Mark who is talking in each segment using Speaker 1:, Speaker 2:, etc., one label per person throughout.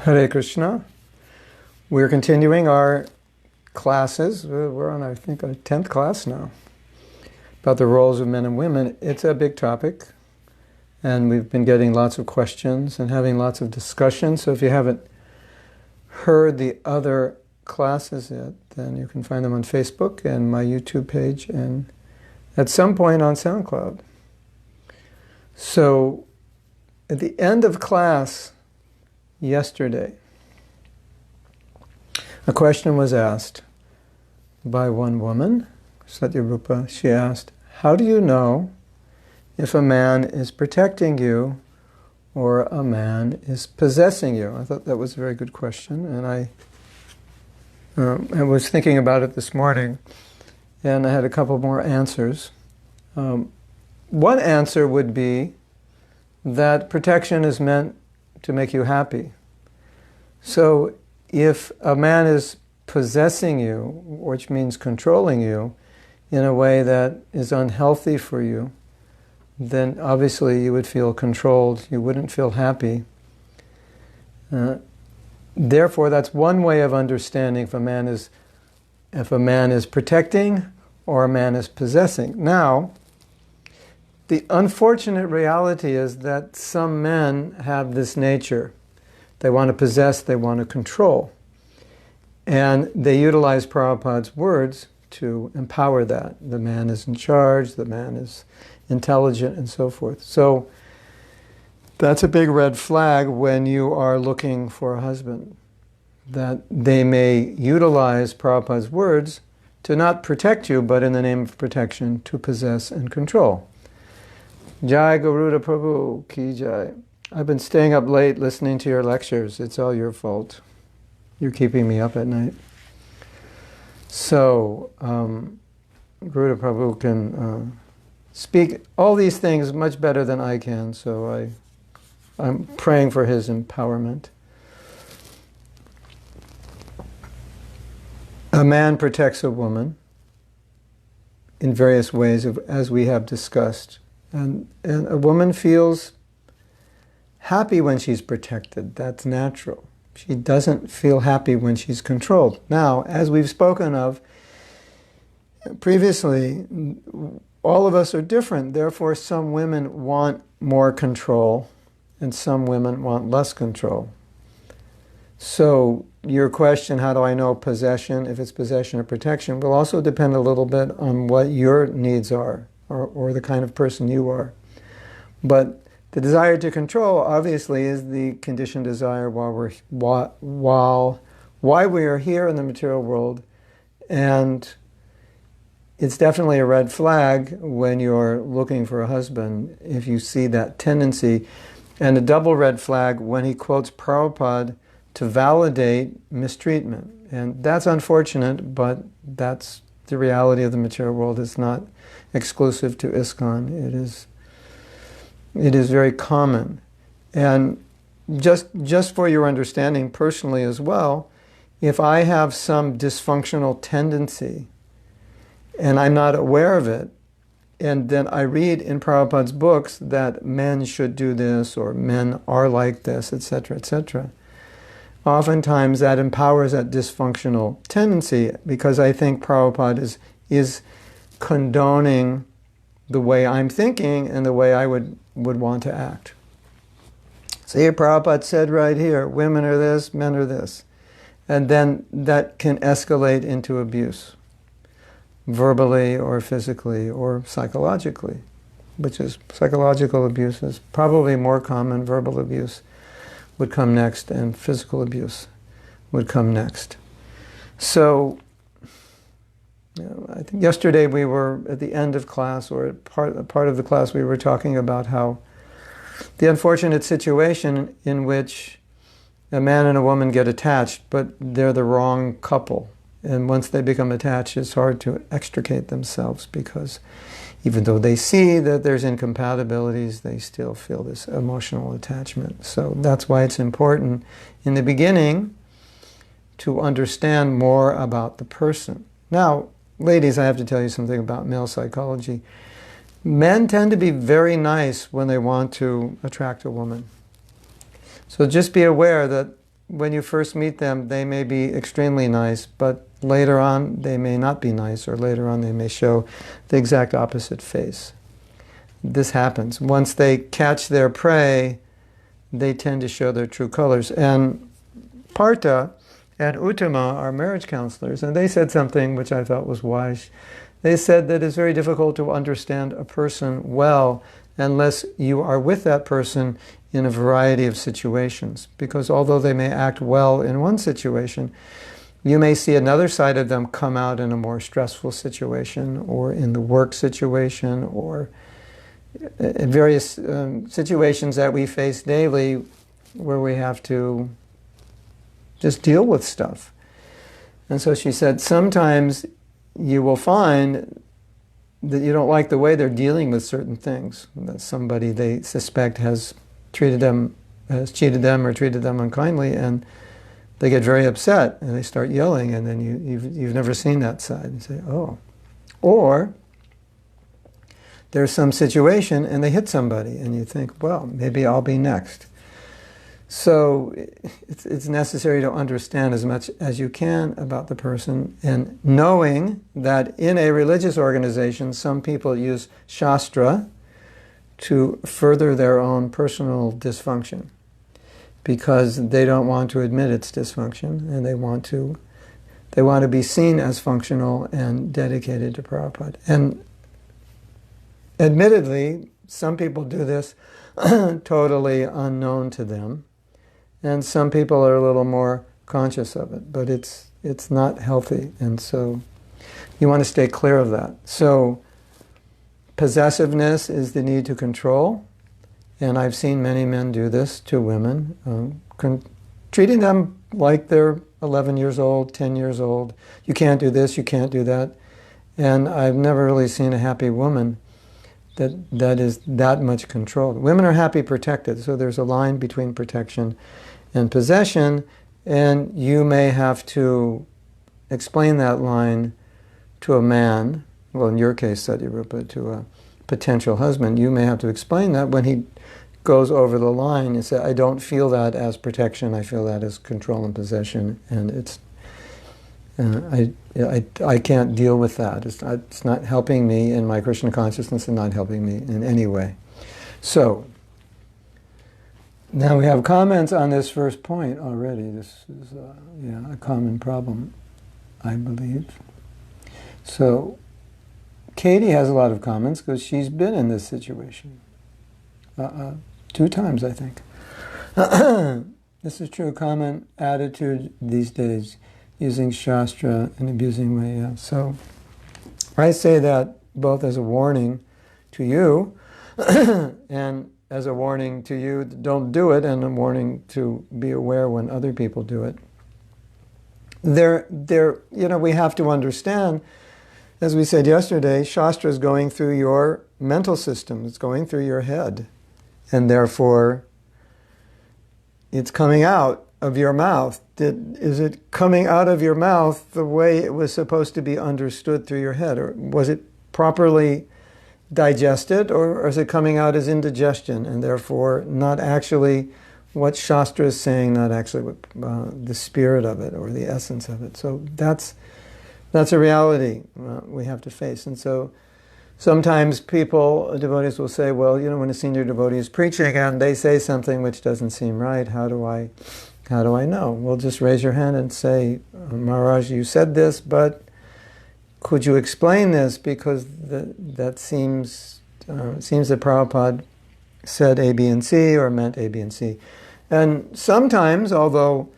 Speaker 1: Hare Krishna. We're continuing our classes. We're on, I think, our 10th class now about the roles of men and women. It's a big topic, and we've been getting lots of questions and having lots of discussions. So if you haven't heard the other classes yet, then you can find them on Facebook and my YouTube page, and at some point on SoundCloud. So at the end of class yesterday, a question was asked by one woman, Satyarupa. She asked, how do you know if a man is protecting you or a man is possessing you? I thought that was a very good question, and I was thinking about it this morning, and I had a couple more answers. One answer would be that protection is meant to make you happy. So if a man is possessing you, which means controlling you, in a way that is unhealthy for you, then obviously you would feel controlled, you wouldn't feel happy. Therefore, that's one way of understanding if a man is protecting or a man is possessing. Now, the unfortunate reality is that some men have this nature. They want to possess, they want to control. And they utilize Prabhupada's words to empower that. The man is in charge, the man is intelligent, and so forth. So that's a big red flag when you are looking for a husband, that they may utilize Prabhupada's words to not protect you, but in the name of protection, to possess and control. Jai Garuda Prabhu Ki Jai. I've been staying up late listening to your lectures. It's all your fault. You're keeping me up at night. So, Garuda Prabhu can speak all these things much better than I can, so I'm praying for his empowerment. A man protects a woman in various ways, as we have discussed. And a woman feels happy when she's protected. That's natural. She doesn't feel happy when she's controlled. Now, as we've spoken of previously, all of us are different. Therefore, some women want more control and some women want less control. So your question, how do I know possession, if it's possession or protection, will also depend a little bit on what your needs are, or the kind of person you are. But the desire to control, obviously, is the conditioned desire why we are here in the material world. And it's definitely a red flag when you're looking for a husband, if you see that tendency. And a double red flag when he quotes Prabhupada to validate mistreatment. And that's unfortunate, but that's the reality of the material world. It's not exclusive to ISKCON. It is very common. And just for your understanding personally as well, if I have some dysfunctional tendency and I'm not aware of it, and then I read in Prabhupada's books that men should do this or men are like this, etc., etc., oftentimes that empowers that dysfunctional tendency, because I think Prabhupada is condoning the way I'm thinking and the way I would want to act. See, Prabhupada said right here, women are this, men are this. And then that can escalate into abuse, verbally or physically or psychologically, which is psychological abuse is probably more common. Verbal abuse would come next, and physical abuse would come next. So, I think yesterday we were at the end of class, or part of the class, we were talking about how the unfortunate situation in which a man and a woman get attached, but they're the wrong couple. And once they become attached, it's hard to extricate themselves, because even though they see that there's incompatibilities, they still feel this emotional attachment. So that's why it's important in the beginning to understand more about the person. Now, ladies, I have to tell you something about male psychology. Men tend to be very nice when they want to attract a woman. So just be aware that when you first meet them, they may be extremely nice, but later on they may not be nice, or later on they may show the exact opposite face. This happens. Once they catch their prey, they tend to show their true colors. And Partha and Uttama are marriage counselors, and they said something which I thought was wise. They said that it's very difficult to understand a person well unless you are with that person in a variety of situations. Because although they may act well in one situation, you may see another side of them come out in a more stressful situation, or in the work situation, or in various situations that we face daily where we have to just deal with stuff. And so she said, sometimes you will find that you don't like the way they're dealing with certain things, that somebody they suspect has cheated them or treated them unkindly, and they get very upset and they start yelling, and then you've never seen that side. You say, oh. Or there's some situation and they hit somebody and you think, well, maybe I'll be next. So it's necessary to understand as much as you can about the person, and knowing that in a religious organization, some people use Shastra to further their own personal dysfunction because they don't want to admit its dysfunction, and they want to be seen as functional and dedicated to Prabhupada. And admittedly, some people do this totally unknown to them, and some people are a little more conscious of it, but it's not healthy, and so you want to stay clear of that. So possessiveness is the need to control, and I've seen many men do this to women, treating them like they're 11 years old, 10 years old. You can't do this, you can't do that. And I've never really seen a happy woman that is that much controlled. Women are happy protected, so there's a line between protection and possession, and you may have to explain that line to a man, well, in your case, Sadhyarupa, to a potential husband. You may have to explain that when he goes over the line and say, I don't feel that as protection, I feel that as control and possession, and it's I can't deal with that. It's not helping me in my Krishna consciousness and not helping me in any way. So, now we have comments on this first point already. This is a common problem, I believe. So, Katie has a lot of comments because she's been in this situation. 2 times, I think. This is true, common attitude these days, using Shastra and abusing Maya. So I say that both as a warning to you and as a warning to you, don't do it, and a warning to be aware when other people do it. We have to understand, as we said yesterday, Shastra is going through your mental system, it's going through your head, and therefore it's coming out of your mouth. Is it coming out of your mouth the way it was supposed to be understood through your head? Or was it properly digested, or is it coming out as indigestion, and therefore not actually what Shastra is saying, not actually what, the spirit of it or the essence of it? So that's a reality we have to face. And so sometimes devotees will say, well, when a senior devotee is preaching and they say something which doesn't seem right, how do I know? Well, just raise your hand and say, Maharaj, you said this, but could you explain this? Because that seems that Prabhupada said A, B, and C, or meant A, B, and C. And sometimes, although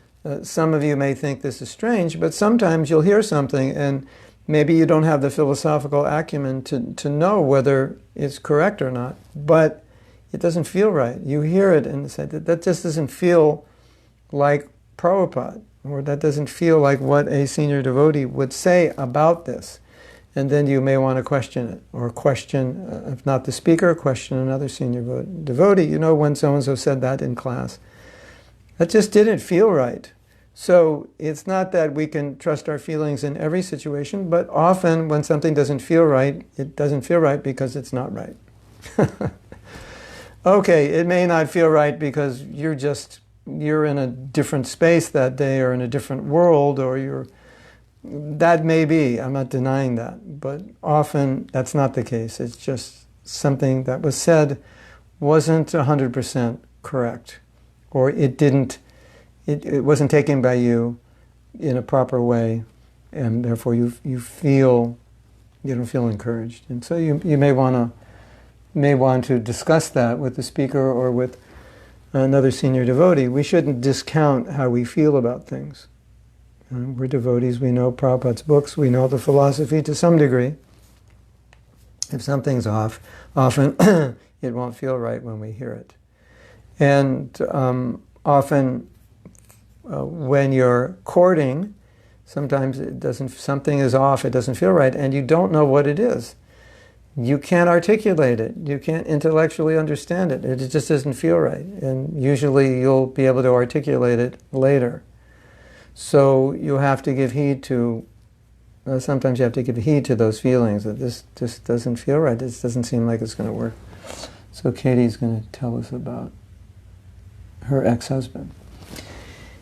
Speaker 1: some of you may think this is strange, but sometimes you'll hear something and maybe you don't have the philosophical acumen to know whether it's correct or not, but it doesn't feel right. You hear it and say, that just doesn't feel like Prabhupada, or that doesn't feel like what a senior devotee would say about this. And then you may want to question it, or question, if not the speaker, question another senior devotee. When so-and-so said that in class, that just didn't feel right. So it's not that we can trust our feelings in every situation, but often when something doesn't feel right, it doesn't feel right because it's not right. Okay, it may not feel right because you're just you're in a different space that day or in a different world, or that may be, I'm not denying that, but often that's not the case. It's just something that was said wasn't 100% correct, or it wasn't taken by you in a proper way, and therefore you don't feel encouraged. And so you may want to discuss that with the speaker or with another senior devotee. We shouldn't discount how we feel about things. We're devotees, we know Prabhupada's books, we know the philosophy to some degree. If something's off, often it won't feel right when we hear it. And often when you're courting, sometimes something is off, it doesn't feel right, and you don't know what it is. You can't articulate it. You can't intellectually understand it. It just doesn't feel right. And usually you'll be able to articulate it later. So you have to give heed to, sometimes you have to give heed to those feelings that this just doesn't feel right. This doesn't seem like it's going to work. So Katie's going to tell us about her ex-husband.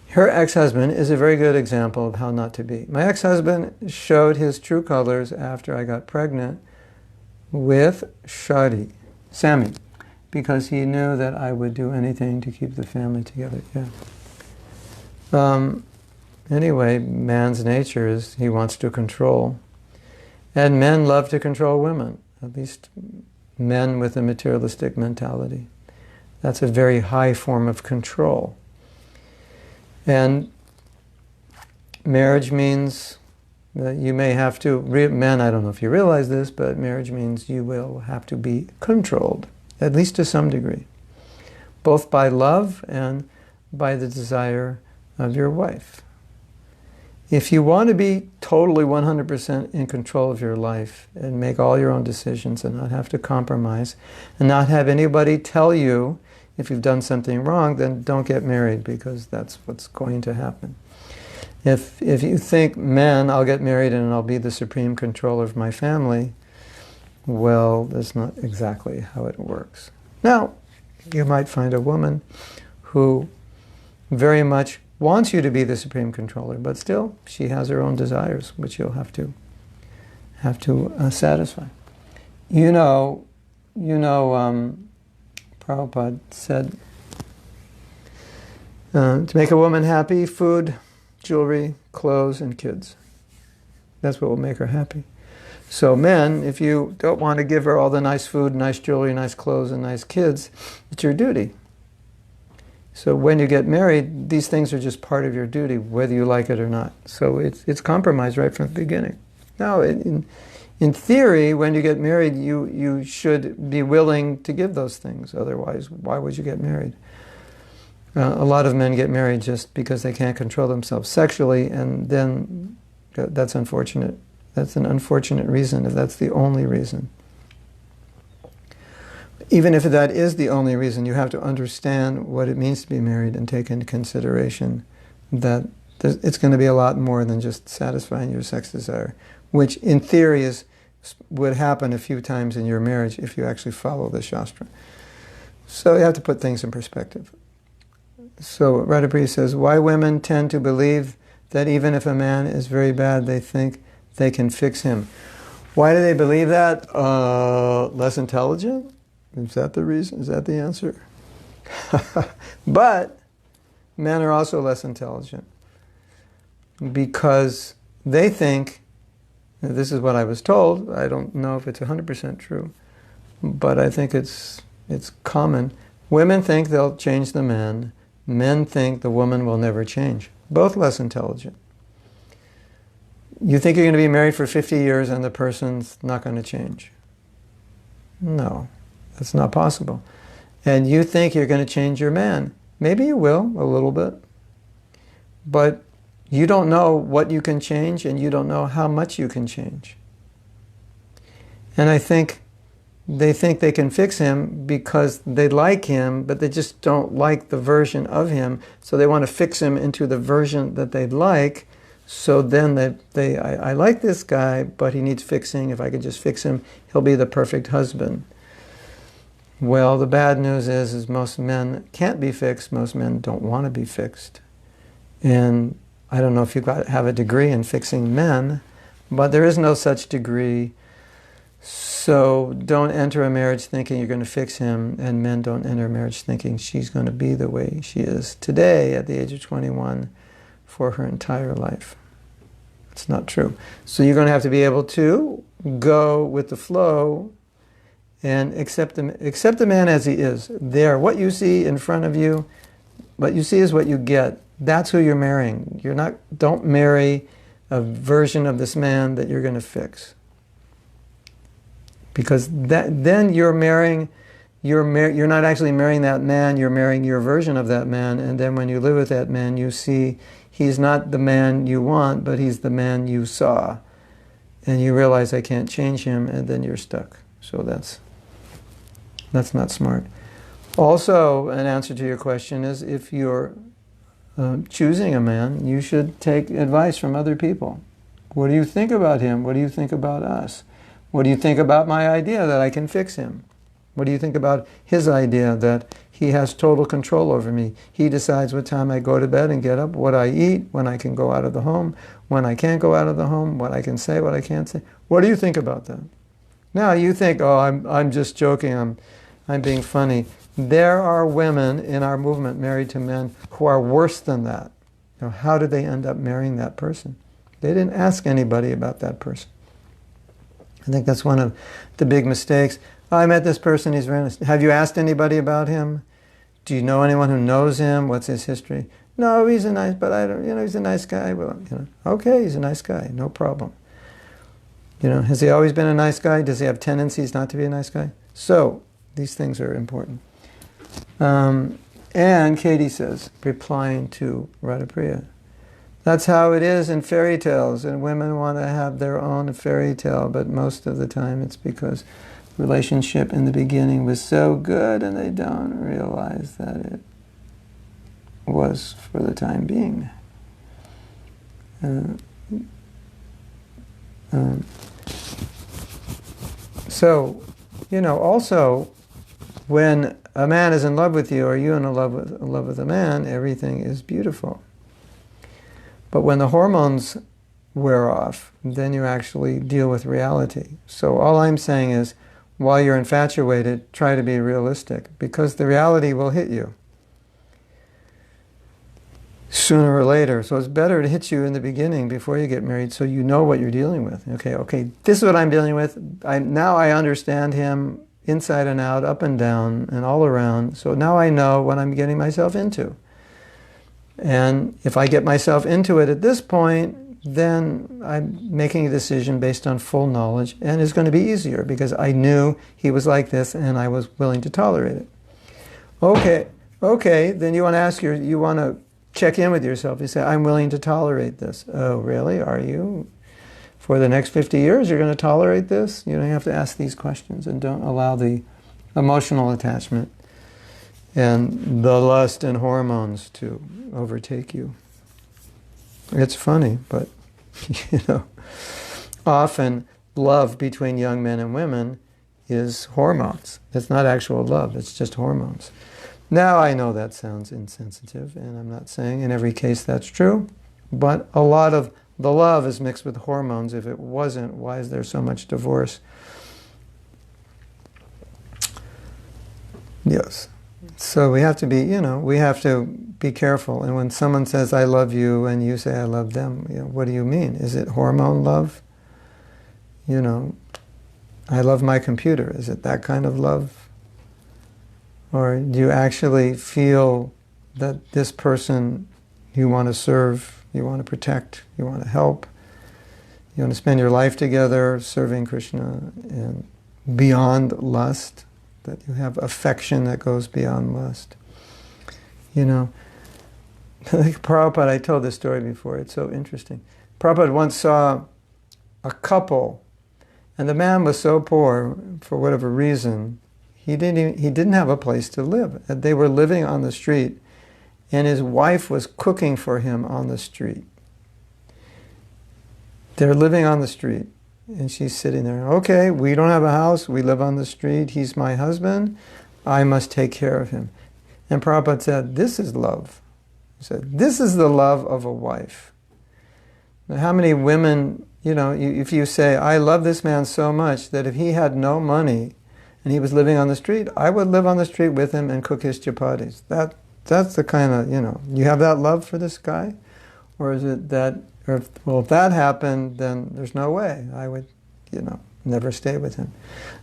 Speaker 1: Her ex-husband is a very good example of how not to be. My ex-husband showed his true colors after I got pregnant with Sammy, because he knew that I would do anything to keep the family together. Yeah. Anyway, man's nature is he wants to control. And men love to control women, at least men with a materialistic mentality. That's a very high form of control. And marriage means that you may have to, men, I don't know if you realize this, but marriage means you will have to be controlled, at least to some degree, both by love and by the desire of your wife. If you want to be totally 100% in control of your life and make all your own decisions and not have to compromise and not have anybody tell you if you've done something wrong, then don't get married, because that's what's going to happen. If you think, man, I'll get married and I'll be the supreme controller of my family, well, that's not exactly how it works. Now, you might find a woman who very much wants you to be the supreme controller, but still, she has her own desires, which you'll have to satisfy. Prabhupada said, to make a woman happy, food, jewelry, clothes, and kids. That's what will make her happy. So men, if you don't want to give her all the nice food, nice jewelry, nice clothes, and nice kids, it's your duty. So when you get married, these things are just part of your duty, whether you like it or not. So it's compromise right from the beginning. Now, in theory, when you get married, you should be willing to give those things. Otherwise, why would you get married? A lot of men get married just because they can't control themselves sexually, and then that's unfortunate. That's an unfortunate reason, if that's the only reason. Even if that is the only reason, you have to understand what it means to be married and take into consideration that it's going to be a lot more than just satisfying your sex desire, which in theory would happen a few times in your marriage if you actually follow the Shastra. So you have to put things in perspective. So Radhapriya says, why women tend to believe that even if a man is very bad, they think they can fix him. Why do they believe that? Less intelligent? Is that the reason? Is that the answer? But men are also less intelligent because they think, this is what I was told, I don't know if it's 100% true, but I think it's common. Women think they'll change the man. Men think the woman will never change. Both less intelligent. You think you're going to be married for 50 years and the person's not going to change. No, that's not possible. And you think you're going to change your man. Maybe you will, a little bit. But you don't know what you can change, and you don't know how much you can change. And I think they can fix him because they like him, but they just don't like the version of him. So they want to fix him into the version that they'd like. So then I like this guy, but he needs fixing. If I could just fix him, he'll be the perfect husband. Well, the bad news is most men can't be fixed. Most men don't want to be fixed. And I don't know if you have a degree in fixing men, but there is no such degree. So don't enter a marriage thinking you're going to fix him, and men don't enter a marriage thinking she's going to be the way she is today at the age of 21 for her entire life. It's not true. So you're going to have to be able to go with the flow and accept the man as he is. There, what you see in front of you, what you see is what you get. That's who you're marrying. Don't marry a version of this man that you're going to fix. Because then you're not actually marrying that man, you're marrying your version of that man, and then when you live with that man, you see he's not the man you want, but he's the man you saw. And you realize I can't change him, and then you're stuck. So that's not smart. Also, an answer to your question is if you're choosing a man, you should take advice from other people. What do you think about him? What do you think about us? What do you think about my idea that I can fix him? What do you think about his idea that he has total control over me? He decides what time I go to bed and get up, what I eat, when I can go out of the home, when I can't go out of the home, what I can say, what I can't say. What do you think about that? Now you think, oh, I'm just joking, I'm being funny. There are women in our movement married to men who are worse than that. Now, how did they end up marrying that person? They didn't ask anybody about that person. I think that's one of the big mistakes. I met this person, he's very nice. Have you asked anybody about him? Do you know anyone who knows him? What's his history? No, he's a nice, but I don't, he's a nice guy. Well, okay, he's a nice guy, no problem. Has he always been a nice guy? Does he have tendencies not to be a nice guy? So, these things are important. And Katie says, replying to Radhapriya, that's how it is in fairy tales, and women want to have their own fairy tale, but most of the time it's because relationship in the beginning was so good and they don't realize that it was for the time being. So, also, when a man is in love with you, or you in love with a man, everything is beautiful. But when the hormones wear off, then you actually deal with reality. So all I'm saying is, while you're infatuated, try to be realistic, because the reality will hit you sooner or later. So it's better to hit you in the beginning before you get married, so you know what you're dealing with. Okay, this is what I'm dealing with. Now I understand him inside and out, up and down, and all around. So now I know what I'm getting myself into. And if I get myself into it at this point, then I'm making a decision based on full knowledge, and it's going to be easier because I knew he was like this and I was willing to tolerate it. Okay, then you want to check in with yourself. You say, I'm willing to tolerate this. Oh, really? Are you? For the next 50 years, you're going to tolerate this? You have to ask these questions, and don't allow the emotional attachment and the lust and hormones to overtake you. It's funny, but often love between young men and women is hormones. It's not actual love, it's just hormones. Now I know that sounds insensitive, and I'm not saying in every case that's true, but a lot of the love is mixed with hormones. If it wasn't, why is there so much divorce? Yes. So we have to be careful. And when someone says, I love you, and you say, I love them, what do you mean? Is it hormone love? I love my computer. Is it that kind of love? Or do you actually feel that this person you want to serve, you want to protect, you want to help, you want to spend your life together serving Krishna, and beyond lust, that you have affection that goes beyond lust? Prabhupada, I told this story before, it's so interesting. Prabhupada once saw a couple, and the man was so poor, for whatever reason, he didn't have a place to live. They were living on the street, and his wife was cooking for him on the street. They're living on the street, and she's sitting there. Okay, we don't have a house, we live on the street, he's my husband, I must take care of him. And Prabhupada said, this is love. He said, this is the love of a wife. Now, how many women, if you say, I love this man so much that if he had no money and he was living on the street, I would live on the street with him and cook his chapatis. That's the kind of, you have that love for this guy? Or is it that, if that happened, then there's no way. I would, never stay with him.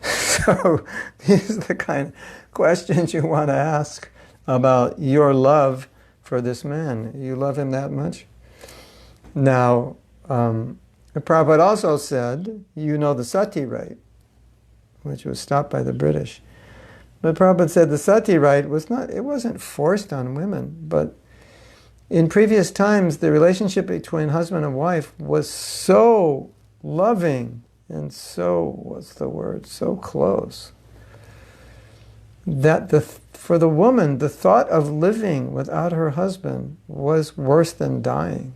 Speaker 1: So these are the kind of questions you want to ask about your love for this man. You love him that much? Now, Prabhupada also said, the sati right, which was stopped by the British. But Prabhupada said the sati right wasn't forced on women, but in previous times, the relationship between husband and wife was so loving and so, so close, that for the woman, the thought of living without her husband was worse than dying.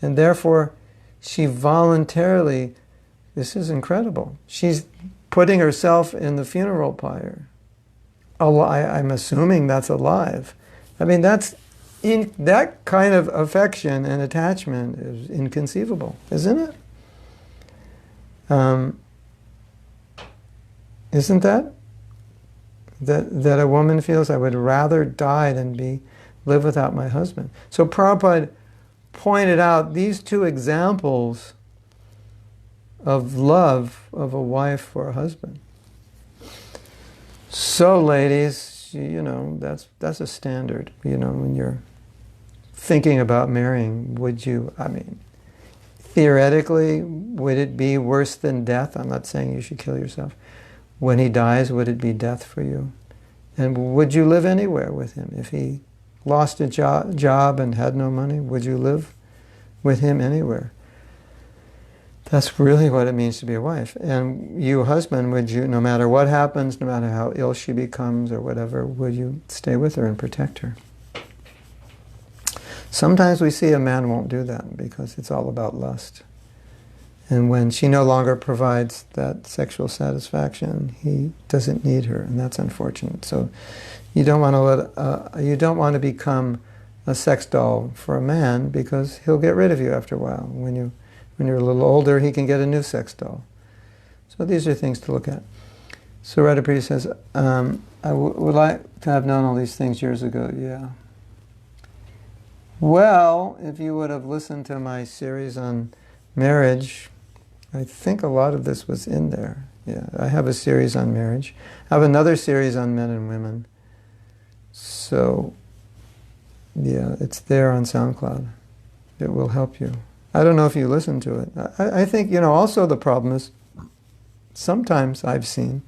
Speaker 1: And therefore, she voluntarily, this is incredible, she's putting herself in the funeral pyre. I'm assuming that's alive. I mean, that kind of affection and attachment is inconceivable, isn't it? Isn't that a woman feels, I would rather die than live without my husband? So Prabhupada pointed out these two examples of love of a wife for a husband. So ladies, that's a standard. When you're thinking about marrying, theoretically, would it be worse than death? I'm not saying you should kill yourself. When he dies, would it be death for you? And would you live anywhere with him? If he lost a job and had no money, would you live with him anywhere? That's really what it means to be a wife. And you, husband, would you, no matter what happens, no matter how ill she becomes or whatever, would you stay with her and protect her? Sometimes we see a man won't do that because it's all about lust. And when she no longer provides that sexual satisfaction, he doesn't need her, and that's unfortunate. So you don't want to become a sex doll for a man, because he'll get rid of you after a while. When you're a little older, he can get a new sex doll. So these are things to look at. So Radhapriya says, I would like to have known all these things years ago. Yeah. Well, if you would have listened to my series on marriage, I think a lot of this was in there. Yeah, I have a series on marriage. I have another series on men and women. So, yeah, it's there on SoundCloud. It will help you. I don't know if you listen to it. I think, also the problem is, sometimes I've seen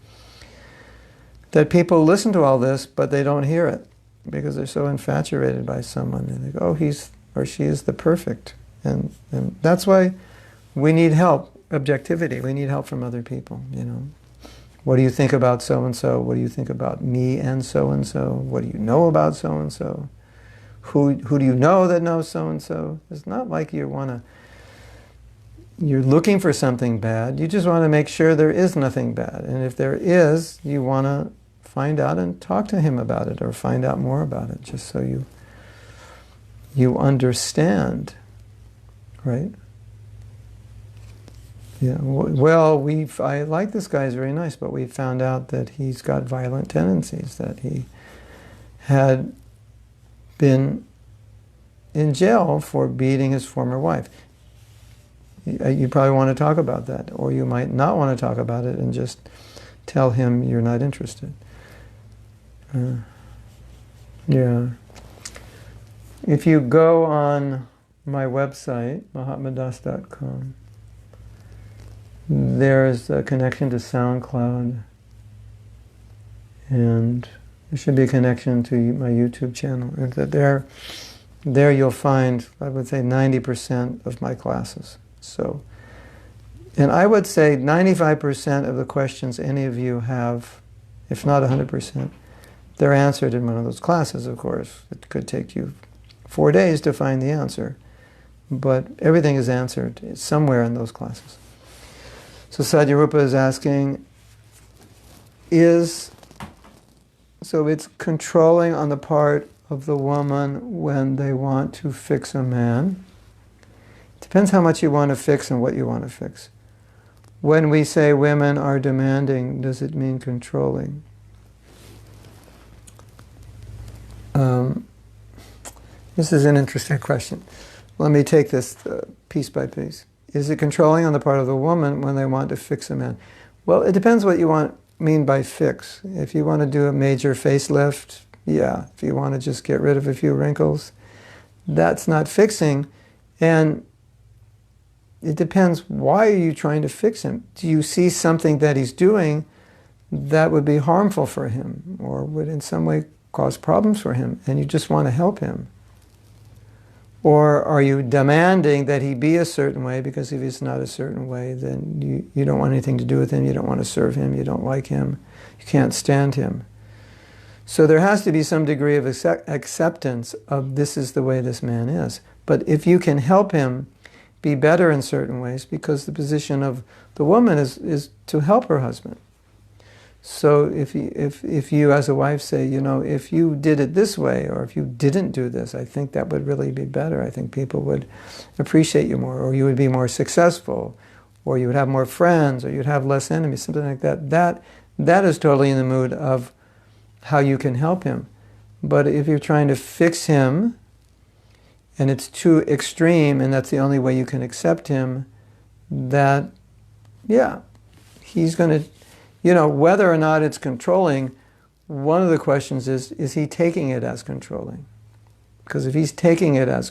Speaker 1: that people listen to all this, but they don't hear it because they're so infatuated by someone. They think, oh, he's or she is the perfect. And that's why we need help, objectivity. We need help from other people, What do you think about so-and-so? What do you think about me and so-and-so? What do you know about so-and-so? Who do you know that knows so-and-so? It's not like you're looking for something bad. You just want to make sure there is nothing bad. And if there is, you want to find out and talk to him about it, or find out more about it, just so you understand, right? Yeah, well, I like this guy, he's very nice, but we found out that he's got violent tendencies, that he had been in jail for beating his former wife. You probably want to talk about that, or you might not want to talk about it and just tell him you're not interested. Yeah. If you go on my website, mahatmadas.com, there's a connection to SoundCloud, and there should be a connection to my YouTube channel. And there you'll find, I would say, 90% of my classes. So, and I would say 95% of the questions any of you have, if not 100%, they're answered in one of those classes, of course. It could take you 4 days to find the answer, but everything is answered somewhere in those classes. So Sadhyarupa is asking, is So it's controlling on the part of the woman when they want to fix a man. Depends how much you want to fix and what you want to fix. When we say women are demanding, does it mean controlling? This is an interesting question. Let me take this piece by piece. Is it controlling on the part of the woman when they want to fix a man? Well, it depends what you mean by fix. If you want to do a major facelift, yeah. If you want to just get rid of a few wrinkles, that's not fixing. And it depends, why are you trying to fix him? Do you see something that he's doing that would be harmful for him or would in some way cause problems for him and you just want to help him? Or are you demanding that he be a certain way because if he's not a certain way, then you don't want anything to do with him, you don't want to serve him, you don't like him, you can't stand him. So there has to be some degree of acceptance of this is the way this man is. But if you can help him be better in certain ways, because the position of the woman is to help her husband. So if you as a wife say, if you did it this way, or if you didn't do this, I think that would really be better. I think people would appreciate you more, or you would be more successful, or you would have more friends, or you'd have less enemies, something like that. That is totally in the mood of how you can help him. But if you're trying to fix him, and it's too extreme, and that's the only way you can accept him, that, yeah, he's going to, whether or not it's controlling, one of the questions is he taking it as controlling? Because if he's taking it as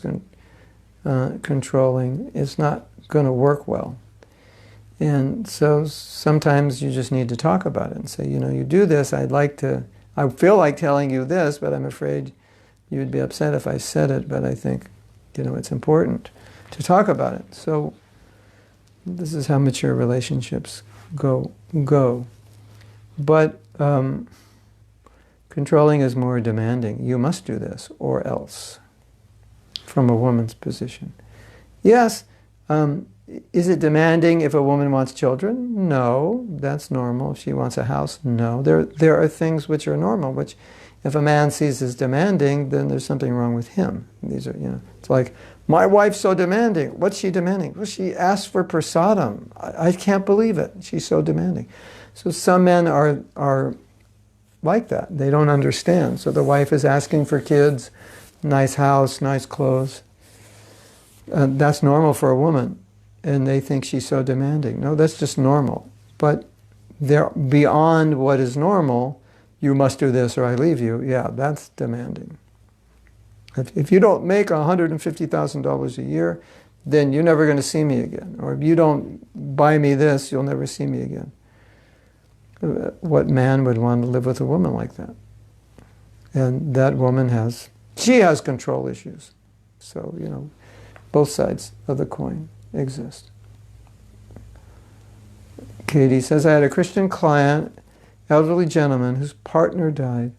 Speaker 1: controlling, it's not going to work well. And so sometimes you just need to talk about it and say, you do this, I feel like telling you this, but I'm afraid you'd be upset if I said it, but I think, it's important to talk about it. So this is how mature relationships go. But controlling is more demanding. You must do this or else, from a woman's position. Yes, is it demanding if a woman wants children? No, that's normal. If she wants a house? No. There are things which are normal, which if a man sees as demanding, then there's something wrong with him. These are, it's like, my wife's so demanding. What's she demanding? Well, she asked for prasadam. I can't believe it. She's so demanding. So some men are like that. They don't understand. So the wife is asking for kids, nice house, nice clothes. That's normal for a woman. And they think she's so demanding. No, that's just normal. But they're beyond what is normal. You must do this or I leave you. Yeah, that's demanding. If you don't make $150,000 a year, then you're never going to see me again. Or if you don't buy me this, you'll never see me again. What man would want to live with a woman like that? And that woman has control issues. So, both sides of the coin exist. Katie says, I had a Christian client, elderly gentleman, whose partner died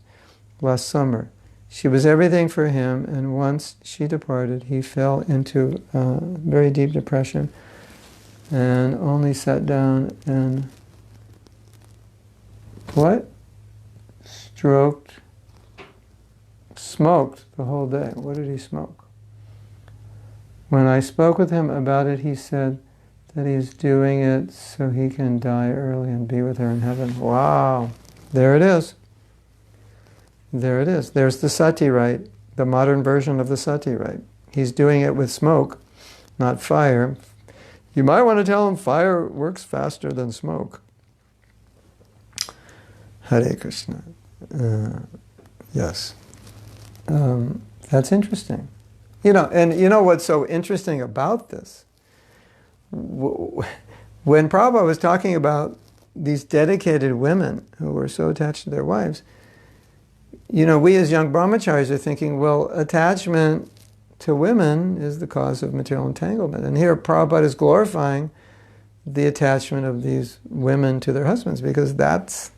Speaker 1: last summer. She was everything for him, and once she departed, he fell into very deep depression and only sat down and smoked the whole day. What did he smoke? When I spoke with him about it, he said that he's doing it so he can die early and be with her in heaven. Wow. There it is. There it is. There's the sati rite, the modern version of the sati rite. He's doing it with smoke, not fire. You might want to tell him fire works faster than smoke. Hare Krishna. Yes. That's interesting. And what's so interesting about this? When Prabhupada was talking about these dedicated women who were so attached to their wives, we as young brahmacharis are thinking, well, attachment to women is the cause of material entanglement. And here Prabhupada is glorifying the attachment of these women to their husbands, because that's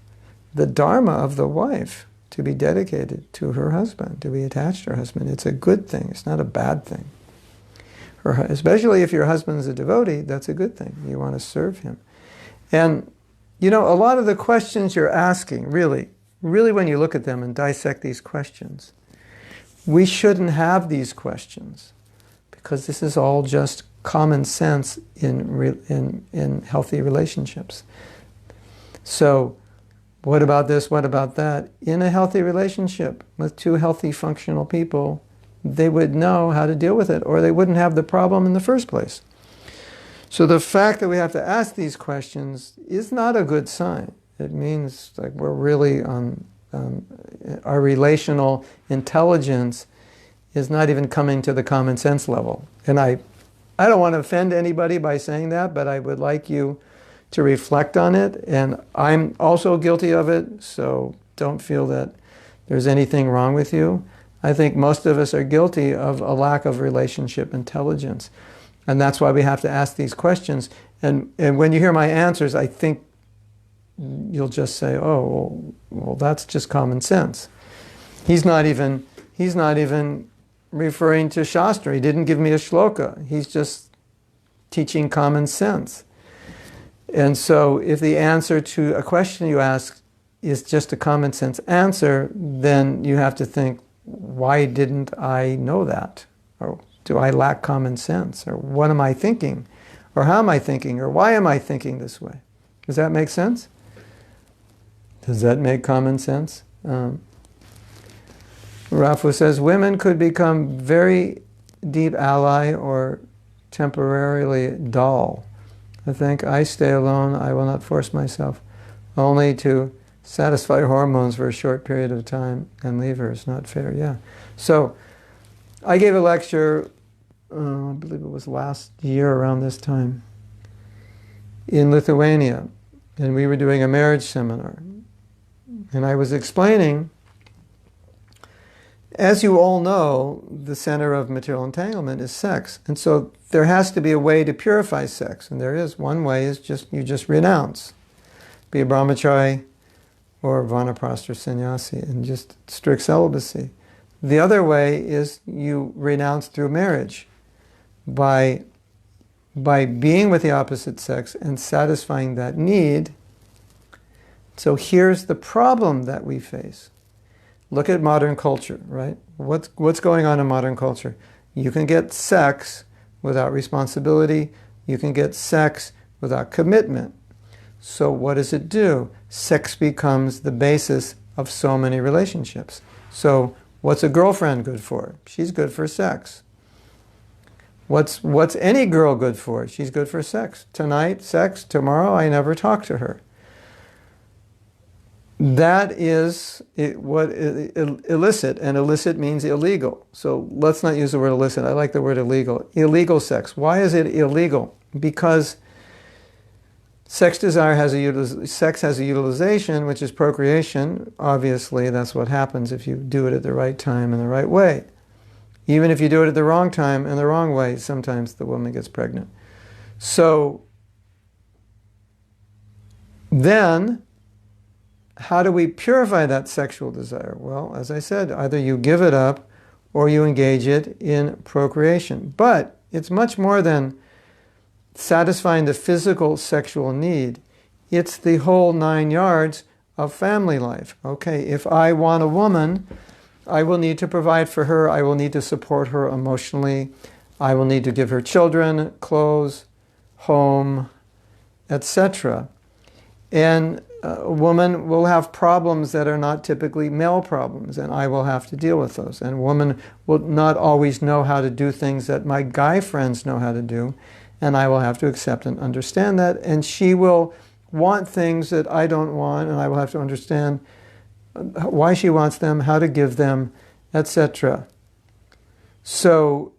Speaker 1: the dharma of the wife, to be dedicated to her husband, to be attached to her husband. It's a good thing. It's not a bad thing. Especially if your husband is a devotee, that's a good thing. You want to serve him. And, a lot of the questions you're asking, really, really when you look at them and dissect these questions, we shouldn't have these questions, because this is all just common sense in healthy relationships. So, what about this, what about that? In a healthy relationship with two healthy, functional people, they would know how to deal with it, or they wouldn't have the problem in the first place. So the fact that we have to ask these questions is not a good sign. It means like we're really on, our relational intelligence is not even coming to the common sense level. And I don't want to offend anybody by saying that, but I would like you to reflect on it. And I'm also guilty of it, so don't feel that there's anything wrong with you. I think most of us are guilty of a lack of relationship intelligence. And that's why we have to ask these questions. And when you hear my answers, I think you'll just say, oh, well, that's just common sense. He's not even referring to Shastra. He didn't give me a shloka. He's just teaching common sense. And so if the answer to a question you ask is just a common sense answer, then you have to think, why didn't I know that? Or do I lack common sense? Or what am I thinking? Or how am I thinking? Or why am I thinking this way? Does that make sense? Does that make common sense? Rafu says, women could become very deep ally or temporarily dull. I think I stay alone, I will not force myself, only to satisfy hormones for a short period of time and leave her. It's not fair, yeah. So, I gave a lecture, I believe it was last year around this time, in Lithuania, and we were doing a marriage seminar. And I was explaining, as you all know, the center of material entanglement is sex. And so there has to be a way to purify sex. And there is. One way is you just renounce. Be a brahmachari or vanaprastha sannyasi and just strict celibacy. The other way is you renounce through marriage by being with the opposite sex and satisfying that need. So here's the problem that we face. Look at modern culture, right? What's going on in modern culture? You can get sex without responsibility. You can get sex without commitment. So what does it do? Sex becomes the basis of so many relationships. So what's a girlfriend good for? She's good for sex. What's any girl good for? She's good for sex. Tonight, sex. Tomorrow, I never talk to her. That is illicit, and illicit means illegal. So let's not use the word illicit. I like the word illegal. Illegal sex. Why is it illegal? Because sex has a utilization, which is procreation. Obviously, that's what happens if you do it at the right time and the right way. Even if you do it at the wrong time and the wrong way, sometimes the woman gets pregnant. So then, how do we purify that sexual desire? Well, as I said, either you give it up or you engage it in procreation. But it's much more than satisfying the physical sexual need. It's the whole 9 yards of family life. Okay, if I want a woman, I will need to provide for her. I will need to support her emotionally. I will need to give her children, clothes, home, etc. And a woman will have problems that are not typically male problems, and I will have to deal with those. And a woman will not always know how to do things that my guy friends know how to do, and I will have to accept and understand that. And she will want things that I don't want, and I will have to understand why she wants them, how to give them, etc. So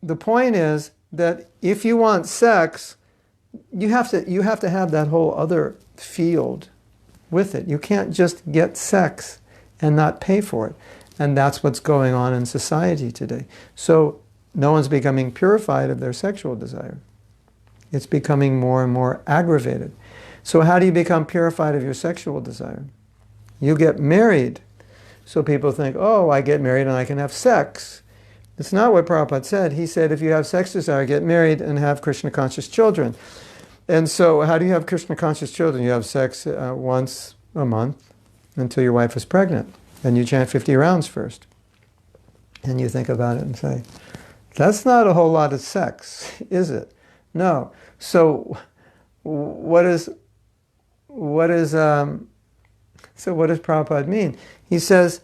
Speaker 1: the point is that if you want sex, you have to have that whole other field with it. You can't just get sex and not pay for it. And that's what's going on in society today. So no one's becoming purified of their sexual desire. It's becoming more and more aggravated. So how do you become purified of your sexual desire? You get married. So people think, oh, I get married and I can have sex. That's not what Prabhupada said. He said, if you have sex desire, get married and have Krishna-conscious children. And so how do you have Krishna-conscious children? You have sex once a month, until your wife is pregnant. And you chant 50 rounds first. And you think about it and say, that's not a whole lot of sex, is it? No. So what does Prabhupada mean? He says,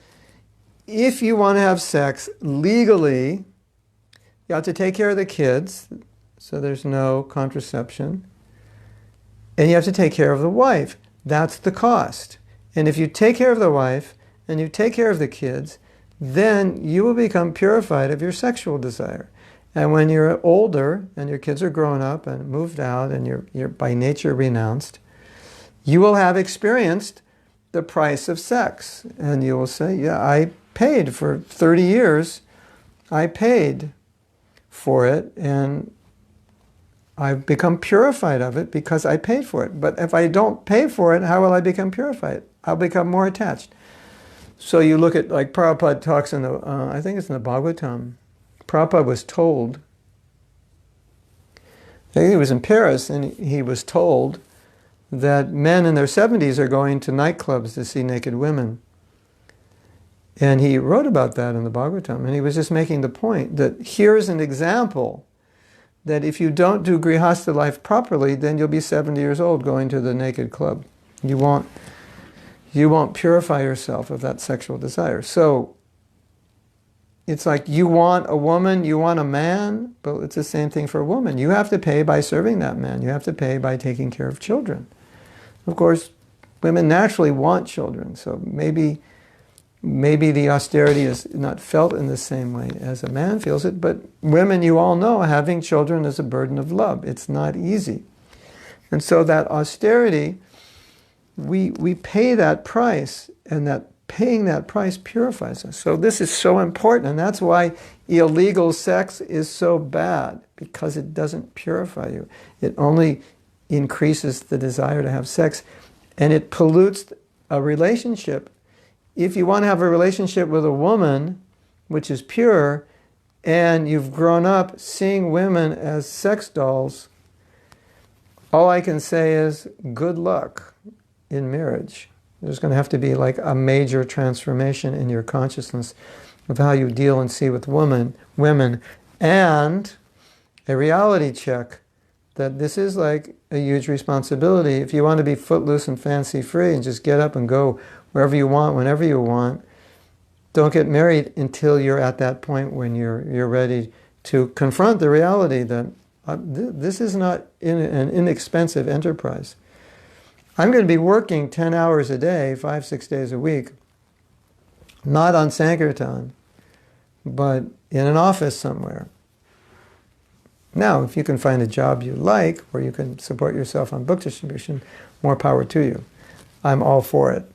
Speaker 1: if you want to have sex legally, you have to take care of the kids, so there's no contraception, and you have to take care of the wife. That's the cost. And if you take care of the wife and you take care of the kids, then you will become purified of your sexual desire. And when you're older and your kids are grown up and moved out and you're by nature renounced, you will have experienced the price of sex. And you will say, yeah, I paid for 30 years. I paid for it, and I've become purified of it because I paid for it. But if I don't pay for it, how will I become purified? I'll become more attached. So you look at, like Prabhupada talks in the, I think it's in the Bhagavatam. Prabhupada was told, I think he was in Paris, and he was told that men in their 70s are going to nightclubs to see naked women. And he wrote about that in the Bhagavatam, and he was just making the point that here's an example that if you don't do gṛhastha life properly, then you'll be 70 years old going to the naked club. You won't purify yourself of that sexual desire. So it's like you want a woman, you want a man, but it's the same thing for a woman. You have to pay by serving that man. You have to pay by taking care of children. Of course, women naturally want children, so maybe the austerity is not felt in the same way as a man feels it, but women, you all know, having children is a burden of love. It's not easy. And so that austerity, we pay that price, and that paying that price purifies us. So this is so important, and that's why illegal sex is so bad, because it doesn't purify you. It only increases the desire to have sex, and it pollutes a relationship. If you want to have a relationship with a woman which is pure, and you've grown up seeing women as sex dolls, all I can say is good luck in marriage. There's going to have to be like a major transformation in your consciousness of how you deal and see with women, and a reality check that this is like a huge responsibility. If you want to be footloose and fancy-free and just get up and go wherever you want, whenever you want, don't get married until you're at that point when you're ready to confront the reality that this is not an inexpensive enterprise. I'm going to be working 10 hours a day, 5-6 days a week, not on Sankirtan, but in an office somewhere. Now, if you can find a job you like, where you can support yourself on book distribution, more power to you. I'm all for it.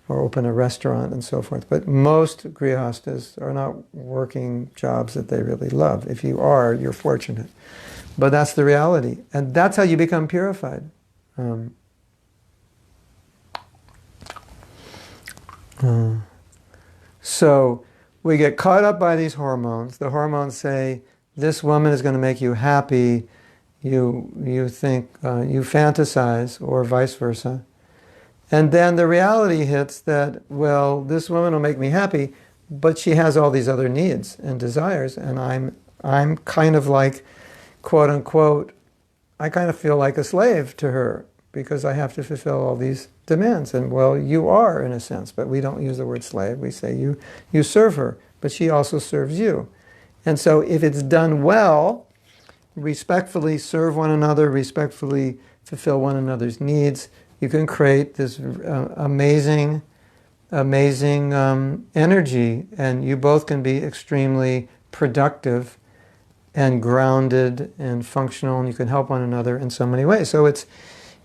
Speaker 1: Or open a restaurant and so forth. But most gṛhasthas are not working jobs that they really love. If you are, you're fortunate. But that's the reality. And that's how you become purified. So we get caught up by these hormones. The hormones say, this woman is going to make you happy. You think, you fantasize, or vice versa. And then the reality hits that, well, this woman will make me happy, but she has all these other needs and desires, and I'm kind of like, quote unquote, I kind of feel like a slave to her because I have to fulfill all these demands. And well, you are in a sense, but we don't use the word slave. We say you serve her, but she also serves you. And so if it's done well, respectfully serve one another, respectfully fulfill one another's needs, you can create this amazing energy, and you both can be extremely productive and grounded and functional, and you can help one another in so many ways. So it's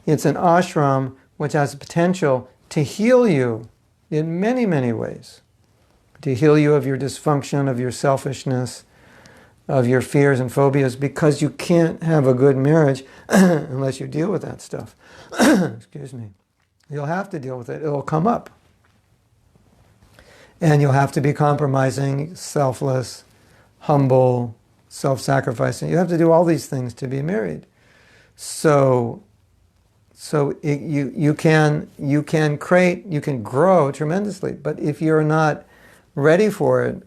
Speaker 1: an ashram which has the potential to heal you in many, many ways. To heal you of your dysfunction, of your selfishness, of your fears and phobias, because you can't have a good marriage unless you deal with that stuff. Excuse me. You'll have to deal with it. It'll come up. And you'll have to be compromising, selfless, humble, self-sacrificing. You have to do all these things to be married. So So you can grow tremendously, but if you're not ready for it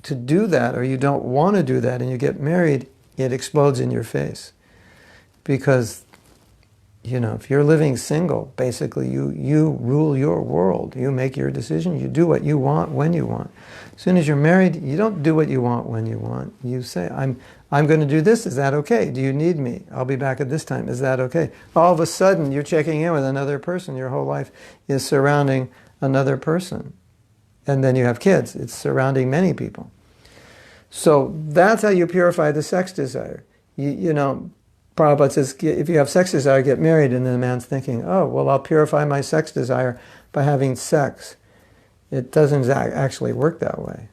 Speaker 1: to do that, or you don't want to do that, and you get married, it explodes in your face. Because, if you're living single, basically you rule your world. You make your decision. You do what you want when you want. As soon as you're married, you don't do what you want when you want. You say, I'm going to do this. Is that okay? Do you need me? I'll be back at this time. Is that okay? All of a sudden, you're checking in with another person. Your whole life is surrounding another person. And then you have kids. It's surrounding many people. So that's how you purify the sex desire. Prabhupada says, if you have sex desire, get married. And then the man's thinking, oh, well, I'll purify my sex desire by having sex. It doesn't actually work that way.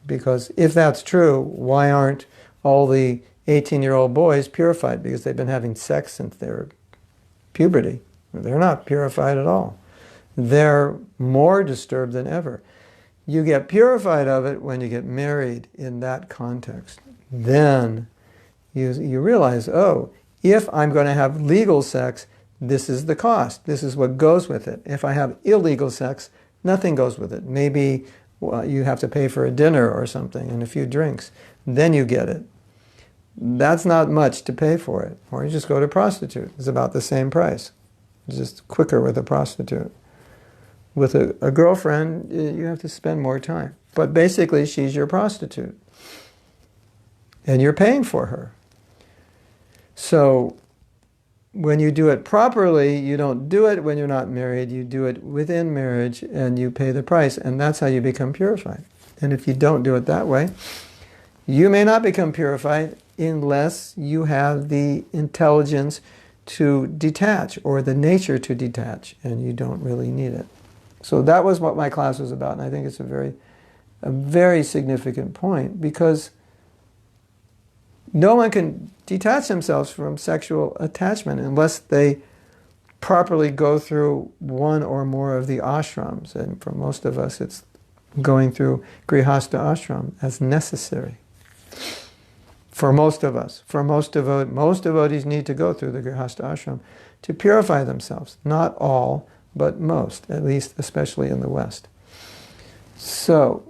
Speaker 1: Because if that's true, why aren't all the 18-year-old boys purified? Because they've been having sex since their puberty. They're not purified at all. They're more disturbed than ever. You get purified of it when you get married in that context. Then you realize, oh, if I'm going to have legal sex, this is the cost. This is what goes with it. If I have illegal sex, nothing goes with it. Maybe you have to pay for a dinner or something and a few drinks. Then you get it. That's not much to pay for it. Or you just go to a prostitute. It's about the same price. It's just quicker with a prostitute. With a girlfriend, you have to spend more time. But basically, she's your prostitute. And you're paying for her. So when you do it properly, you don't do it when you're not married. You do it within marriage, and you pay the price. And that's how you become purified. And if you don't do it that way, you may not become purified unless you have the intelligence to detach, or the nature to detach, and you don't really need it. So that was what my class was about, and I think it's a very significant point, because no one can detach themselves from sexual attachment unless they properly go through one or more of the āśrams, and for most of us it's going through gṛhastha ashram as necessary. For most of us, most devotees need to go through the gṛhastha ashram to purify themselves. Not all, but most, at least especially in the West. So,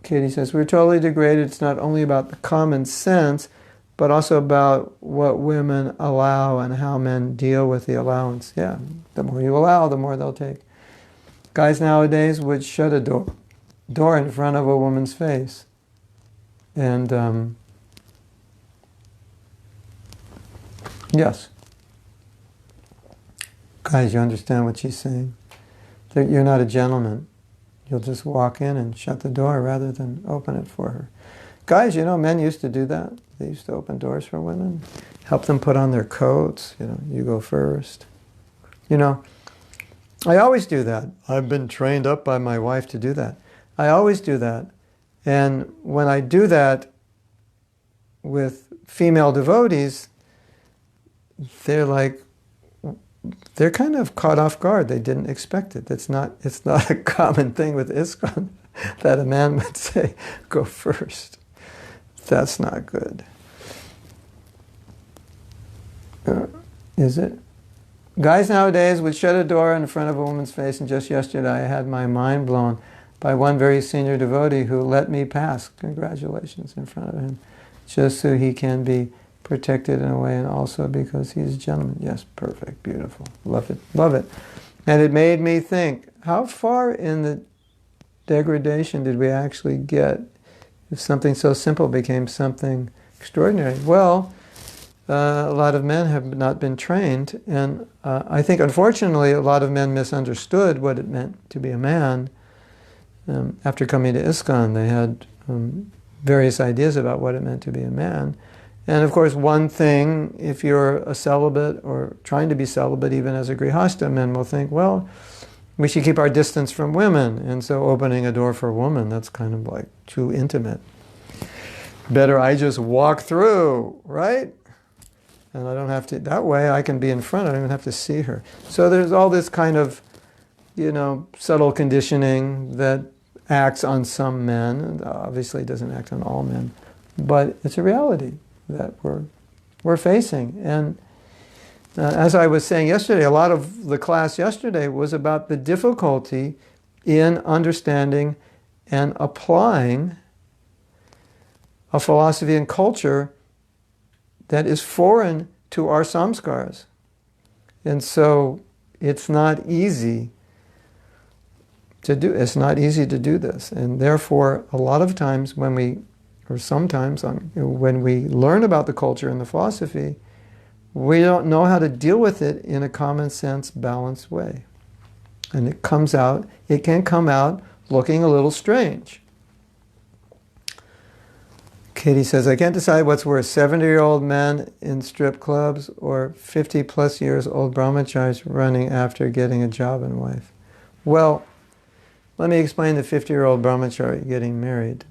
Speaker 1: Katie says, we're totally degraded. It's not only about the common sense, but also about what women allow and how men deal with the allowance. Yeah, the more you allow, the more they'll take. Guys nowadays would shut a door in front of a woman's face. And, yes. Guys, you understand what she's saying? That you're not a gentleman. You'll just walk in and shut the door rather than open it for her. Guys, men used to do that. They used to open doors for women, help them put on their coats. You go first. I always do that. I've been trained up by my wife to do that. I always do that. And when I do that with female devotees, they're kind of caught off guard. They didn't expect it. It's not a common thing with ISKCON that a man would say, go first. That's not good. Is it? Guys nowadays would shut a door in front of a woman's face, and just yesterday I had my mind blown by one very senior devotee who let me pass. Congratulations in front of him. Just so he can be protected in a way, and also because he's a gentleman. Yes, perfect, beautiful. Love it, love it. And it made me think, how far in the degradation did we actually get if something so simple became something extraordinary? Well, a lot of men have not been trained, and I think unfortunately a lot of men misunderstood what it meant to be a man. After coming to ISKCON, they had various ideas about what it meant to be a man. And of course, one thing, if you're a celibate or trying to be celibate even as a gṛhastha, men will think, well, we should keep our distance from women. And so opening a door for a woman, that's kind of like too intimate. Better I just walk through, right? And I don't have to, that way I can be in front, I don't even have to see her. So there's all this kind of, subtle conditioning that acts on some men, and obviously it doesn't act on all men, but it's a reality that we're facing. And As I was saying yesterday, a lot of the class yesterday was about the difficulty in understanding and applying a philosophy and culture that is foreign to our samskaras. And so it's not easy to do this. And therefore, a lot of times when we learn about the culture and the philosophy, we don't know how to deal with it in a common sense, balanced way. And it can come out looking a little strange. Katie says, I can't decide what's worse, 70-year-old men in strip clubs or 50-plus years old brahmacharis running after getting a job and wife. Well, let me explain the 50-year-old brahmachari getting married.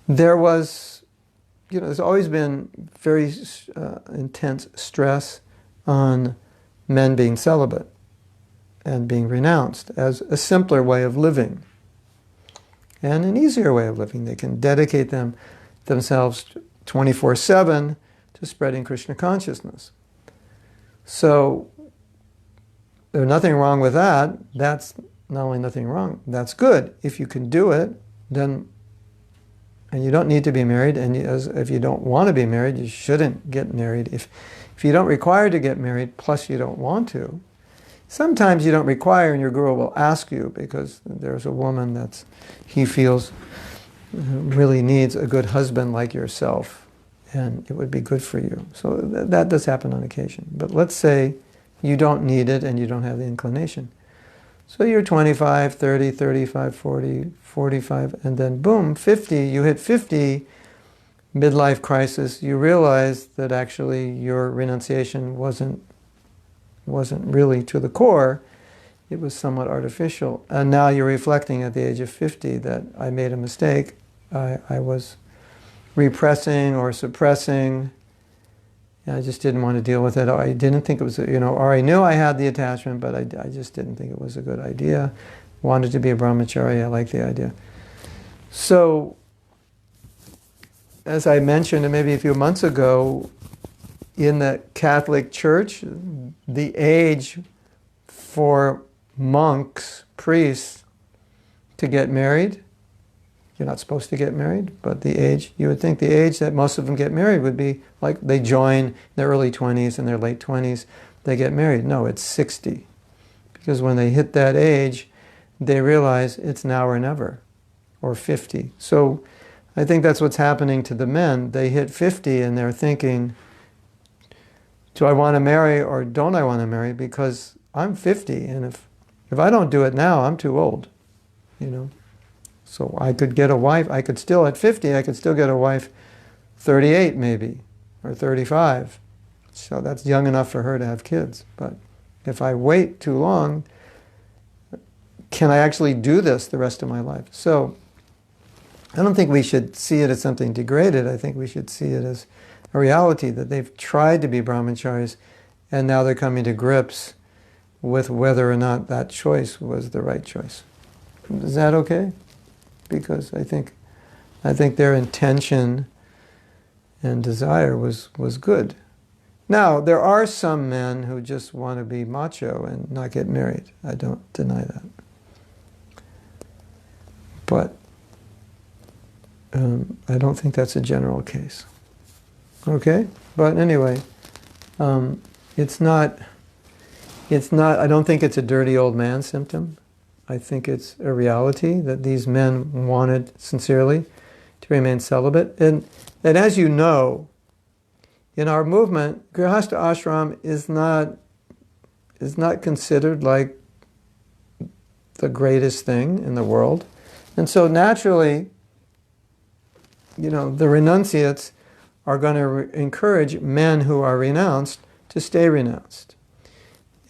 Speaker 1: There's always been very intense stress on men being celibate and being renounced as a simpler way of living and an easier way of living. They can dedicate themselves 24/7 to spreading Krishna consciousness. So there's nothing wrong with that. That's not only nothing wrong, that's good. If you can do it, then, and you don't need to be married, and if you don't want to be married, you shouldn't get married. If you don't require to get married, plus you don't want to, sometimes you don't require and your guru will ask you because there's a woman that he feels really needs a good husband like yourself and it would be good for you. So that does happen on occasion. But let's say you don't need it and you don't have the inclination. So you're 25, 30, 35, 40, 45, and then boom, 50, you hit 50, midlife crisis, you realize that actually your renunciation wasn't really to the core, it was somewhat artificial. And now you're reflecting at the age of 50 that I made a mistake, I was repressing or suppressing, I just didn't want to deal with it. I didn't think it was, or I knew I had the attachment, but I just didn't think it was a good idea. Wanted to be a brahmachari, I liked the idea. So, as I mentioned maybe a few months ago, in the Catholic Church, the age for monks, priests, to get married, you're not supposed to get married, but the age, you would think the age that most of them get married would be like they join in their early 20s and their late 20s, they get married. No, it's 60. Because when they hit that age, they realize it's now or never, or 50. So I think that's what's happening to the men. They hit 50 and they're thinking, do I want to marry or don't I want to marry? Because I'm 50 and if I don't do it now, I'm too old, So I could get a wife, at 50, I could still get a wife 38 maybe, or 35. So that's young enough for her to have kids. But if I wait too long, can I actually do this the rest of my life? So I don't think we should see it as something degraded. I think we should see it as a reality that they've tried to be brahmacharis and now they're coming to grips with whether or not that choice was the right choice. Is that okay? Because I think their intention and desire was good. Now, there are some men who just want to be macho and not get married. I don't deny that. But I don't think that's a general case. Okay? But anyway, it's not, I don't think it's a dirty old man symptom. I think it's a reality that these men wanted sincerely to remain celibate. And as you know, in our movement, gṛhastha ashram is not considered like the greatest thing in the world. And so naturally, the renunciates are going to encourage men who are renounced to stay renounced.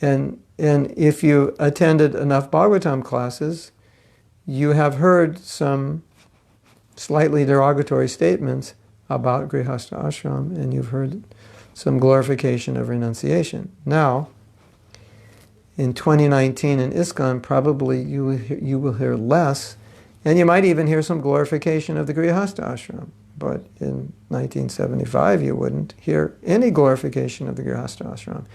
Speaker 1: And if you attended enough Bhagavatam classes, you have heard some slightly derogatory statements about gṛhastha ashram, and you've heard some glorification of renunciation. Now, in 2019 in ISKCON, probably you will hear less, and you might even hear some glorification of the gṛhastha ashram. but in 1975 you wouldn't hear any glorification of the gṛhastha ashram.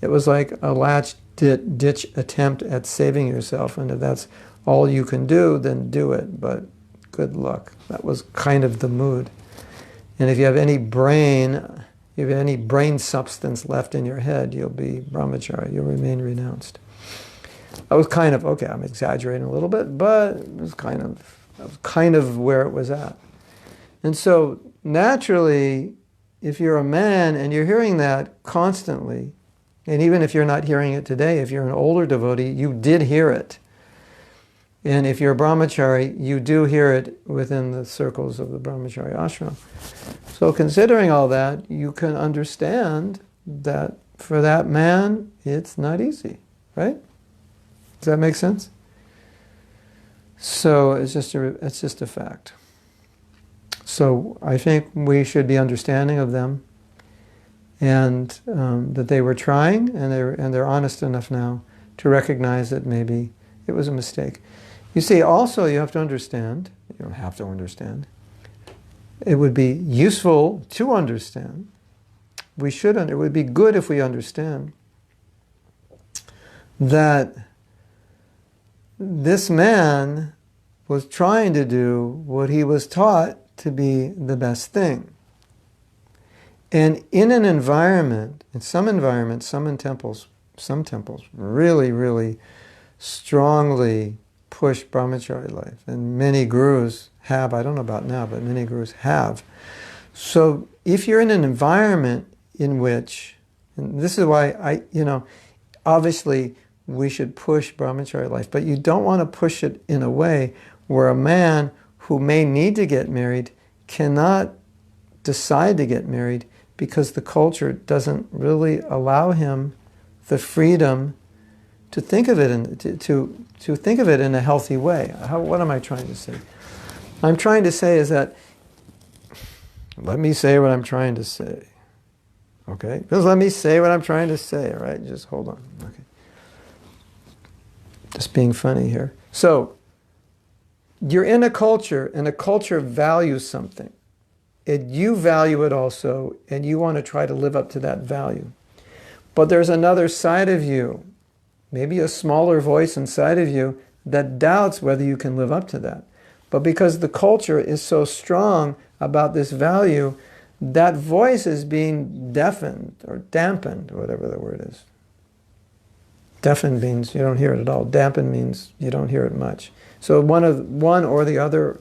Speaker 1: It was like a last-ditch attempt at saving yourself, and if that's all you can do, then do it, but good luck. That was kind of the mood. And if you have any brain substance left in your head, you'll be brahmachari, you'll remain renounced. I was kind of, okay, I'm exaggerating a little bit, but that was kind of where it was at. And so naturally, if you're a man and you're hearing that constantly, and even if you're not hearing it today, if you're an older devotee, you did hear it. And if you're a brahmachari, you do hear it within the circles of the brahmachari ashram. So considering all that, you can understand that for that man, it's not easy, right? Does that make sense? So it's just a fact. So I think we should be understanding of them, and that they were trying, and they're honest enough now to recognize that maybe it was a mistake. You see, also you have to understand, you don't have to understand, it would be useful to understand, it would be good if we understand that this man was trying to do what he was taught to be the best thing. And in an environment, in some temples really, really strongly push brahmachari life. And many gurus have, I don't know about now, but many gurus have. So if you're in an environment in which, and this is why obviously we should push brahmachari life, but you don't want to push it in a way where a man who may need to get married cannot decide to get married because the culture doesn't really allow him the freedom to think of it to think of it in a healthy way. What am I trying to say? I'm trying to say is that, let me say what I'm trying to say. Okay? Just let me say what I'm trying to say, all right? Just hold on. Okay. Just being funny here. So, you're in a culture, and a culture values something. And you value it also, and you want to try to live up to that value. But there's another side of you, maybe a smaller voice inside of you, that doubts whether you can live up to that. But because the culture is so strong about this value, that voice is being deafened or dampened, or whatever the word is. Deafened means you don't hear it at all. Dampened means you don't hear it much. So one or the other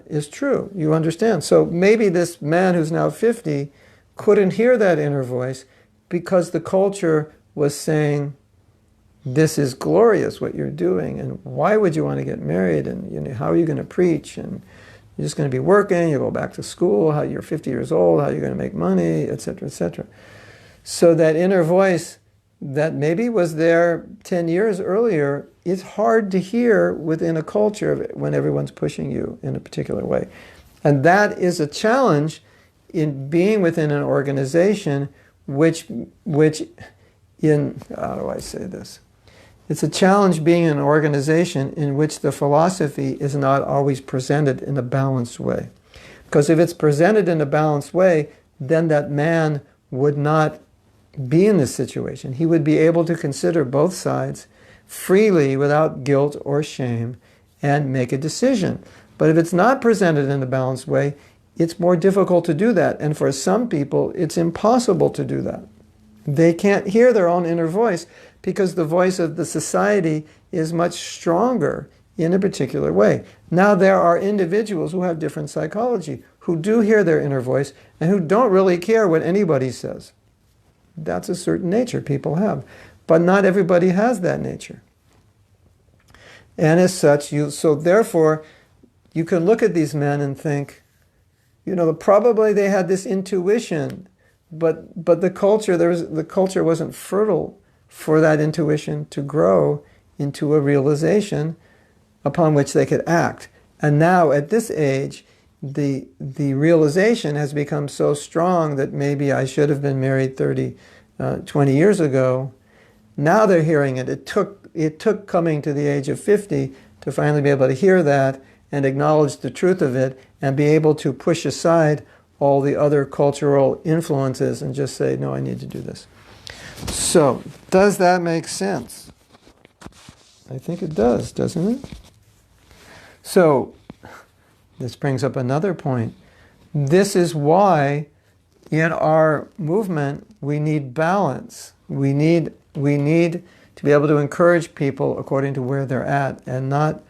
Speaker 1: is true. You understand. So maybe this man who's now 50 couldn't hear that inner voice because the culture was saying, this is glorious what you're doing, and why would you want to get married, and how are you going to preach, and you're just going to be working, you go back to school, how you're 50 years old, how you're going to make money, etc., etc. So that inner voice that maybe was there 10 years earlier is hard to hear within a culture when everyone's pushing you in a particular way. And that is a challenge in being within an organization which in, how do I say this? It's a challenge being in an organization in which the philosophy is not always presented in a balanced way. Because if it's presented in a balanced way, then that man would not be in this situation. He would be able to consider both sides freely without guilt or shame and make a decision. But if it's not presented in a balanced way, it's more difficult to do that. And for some people, it's impossible to do that. They can't hear their own inner voice because the voice of the society is much stronger in a particular way. Now there are individuals who have different psychology, who do hear their inner voice and who don't really care what anybody says. That's a certain nature people have. But not everybody has that nature. And as such, so therefore, you can look at these men and think, probably they had this intuition, but the culture wasn't fertile for that intuition to grow into a realization upon which they could act. And now at this age, the realization has become so strong that maybe I should have been married 20 years ago. Now they're hearing it. It took coming to the age of 50 to finally be able to hear that and acknowledge the truth of it and be able to push aside all the other cultural influences and just say, no, I need to do this. So, does that make sense? I think it does, doesn't it? So, this brings up another point. This is why in our movement we need balance. We need to be able to encourage people according to where they're at and not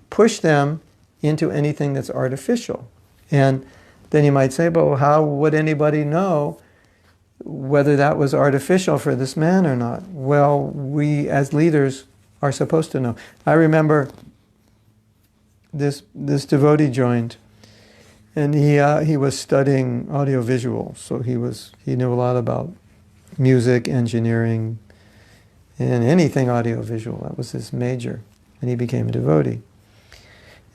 Speaker 1: push them into anything that's artificial. And then you might say, well, how would anybody know whether that was artificial for this man or not? Well, we as leaders are supposed to know. I remember this devotee joined, and he was studying audiovisual, so he knew a lot about music, engineering, and anything audiovisual. That was his major, and he became a devotee.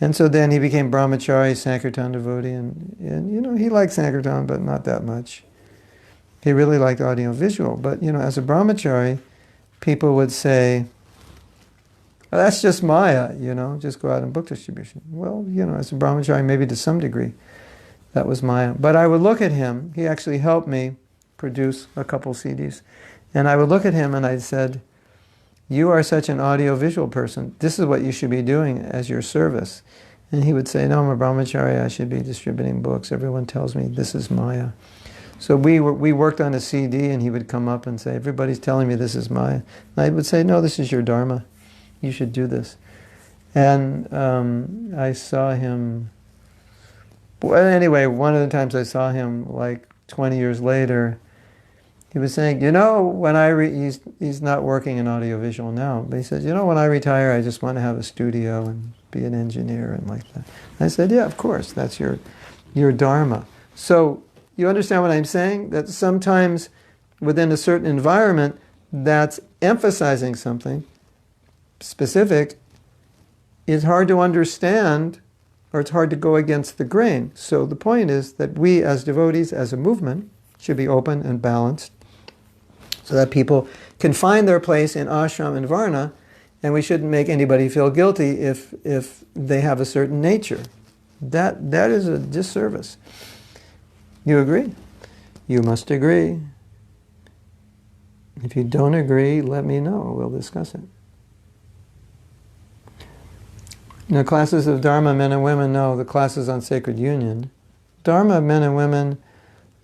Speaker 1: And so then he became brahmachari, Sankirtan devotee, and he liked Sankirtan, but not that much. He really liked audiovisual, but as a brahmachari, people would say, well, that's just Maya, just go out and book distribution. Well, as a brahmachari, maybe to some degree, that was Maya. But I would look at him, he actually helped me produce a couple CDs, and I would look at him and I said, you are such an audiovisual person, this is what you should be doing as your service. And he would say, no, I'm a brahmachari, I should be distributing books, everyone tells me this is Maya. So we worked on a CD, and he would come up and say, everybody's telling me this is Maya. And I would say, no, this is your dharma. You should do this. And I saw him, well, anyway, one of the times I saw him, like 20 years later, he was saying, when he's not working in audiovisual now, but he said, when I retire, I just want to have a studio and be an engineer and like that. And I said, yeah, of course, that's your dharma. So, you understand what I'm saying? That sometimes within a certain environment that's emphasizing something specific, it's hard to understand, or it's hard to go against the grain. So the point is that we as devotees, as a movement, should be open and balanced so that people can find their place in ashram and varna, and we shouldn't make anybody feel guilty if they have a certain nature. That is a disservice. You agree? You must agree. If you don't agree, let me know. We'll discuss it. Now, classes of Dharma, men and women, no, the classes on sacred union. Dharma, men and women,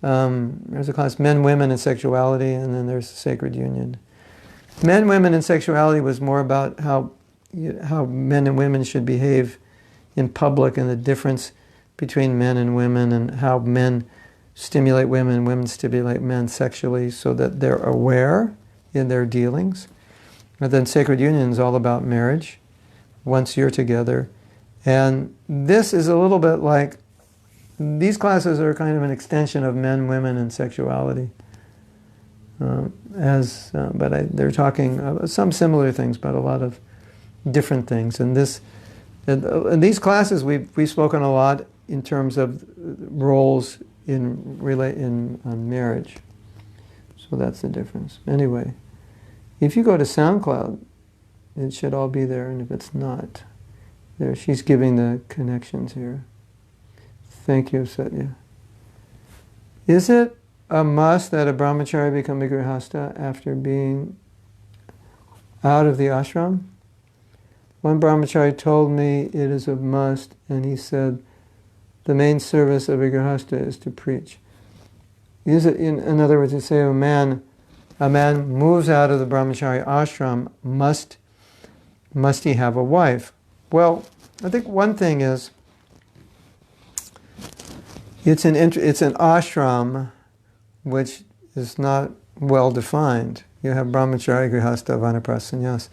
Speaker 1: there's a class, men, women, and sexuality, and then there's sacred union. Men, women, and sexuality was more about how men and women should behave in public and the difference between men and women and how men stimulate women, women stimulate men sexually so that they're aware in their dealings. And then sacred union is all about marriage, once you're together. And this is a little bit like, these classes are kind of an extension of men, women, and sexuality. But they're talking some similar things, but a lot of different things. And in these classes, we've spoken a lot in terms of roles on marriage. So that's the difference. Anyway, if you go to SoundCloud, it should all be there, and if it's not, there, she's giving the connections here. Thank you, Satya. Is it a must that a brahmachari become a gṛhastha after being out of the ashram? One brahmachari told me it is a must, and he said, the main service of a gṛhastha is to preach. In other words, to say a man moves out of the brahmachari ashram, must he have a wife? Well, I think one thing is, it's an ashram which is not well defined. You have brahmachari, gṛhastha, vanaprastha, sannyas.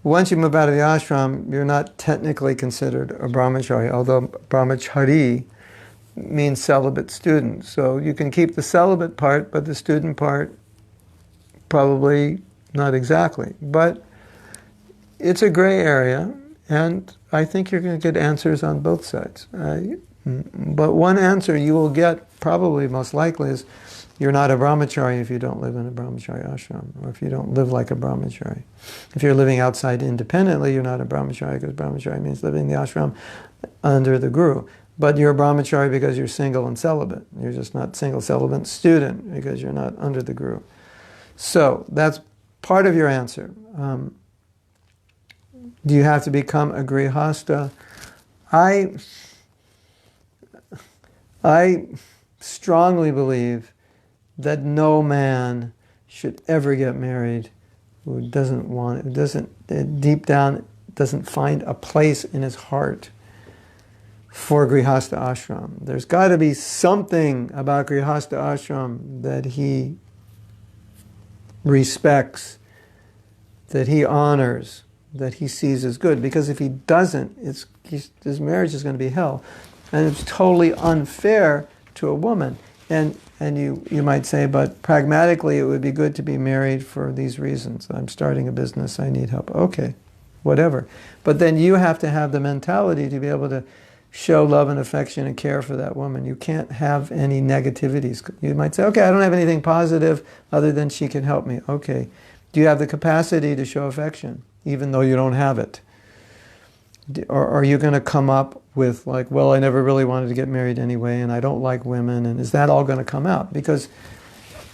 Speaker 1: Once you move out of the ashram, you're not technically considered a brahmachari, although brahmachari means celibate student. So you can keep the celibate part, but the student part, probably not exactly. But it's a gray area, and I think you're going to get answers on both sides. But one answer you will get, probably most likely, is you're not a brahmachari if you don't live in a brahmachari ashram, or if you don't live like a brahmachari. If you're living outside independently, you're not a brahmachari, because brahmachari means living in the ashram under the guru. But you're a brahmachari because you're single and celibate. You're just not single, celibate student because you're not under the guru. So that's part of your answer. Do you have to become a gṛhastha? I strongly believe that no man should ever get married who doesn't want it, who doesn't, deep down, doesn't find a place in his heart for gṛhastha ashram. There's got to be something about gṛhastha ashram that he respects, that he honors, that he sees as good. Because if he doesn't, his marriage is going to be hell. And it's totally unfair to a woman. And you might say, but pragmatically it would be good to be married for these reasons. I'm starting a business, I need help. Okay, whatever. But then you have to have the mentality to be able to show love and affection and care for that woman. You can't have any negativities. You might say, okay, I don't have anything positive other than she can help me. Okay. Do you have the capacity to show affection, even though you don't have it? Or are you going to come up with like, well, I never really wanted to get married anyway, and I don't like women, and is that all going to come out? Because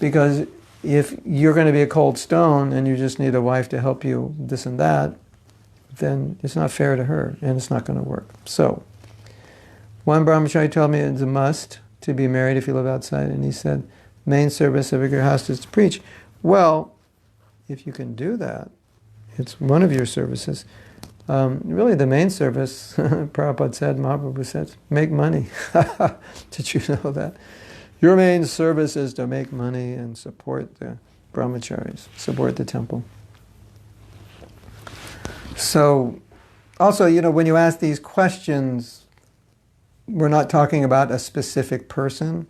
Speaker 1: if you're going to be a cold stone and you just need a wife to help you this and that, then it's not fair to her, and it's not going to work. So, one brahmachari told me it's a must to be married if you live outside, and he said, main service of a gṛhastha is to preach. Well, if you can do that, it's one of your services. Really the main service, Prabhupada said, Mahaprabhu said, make money. Did you know that? Your main service is to make money and support the brahmacharis, support the temple. So, also, when you ask these questions, we're not talking about a specific person.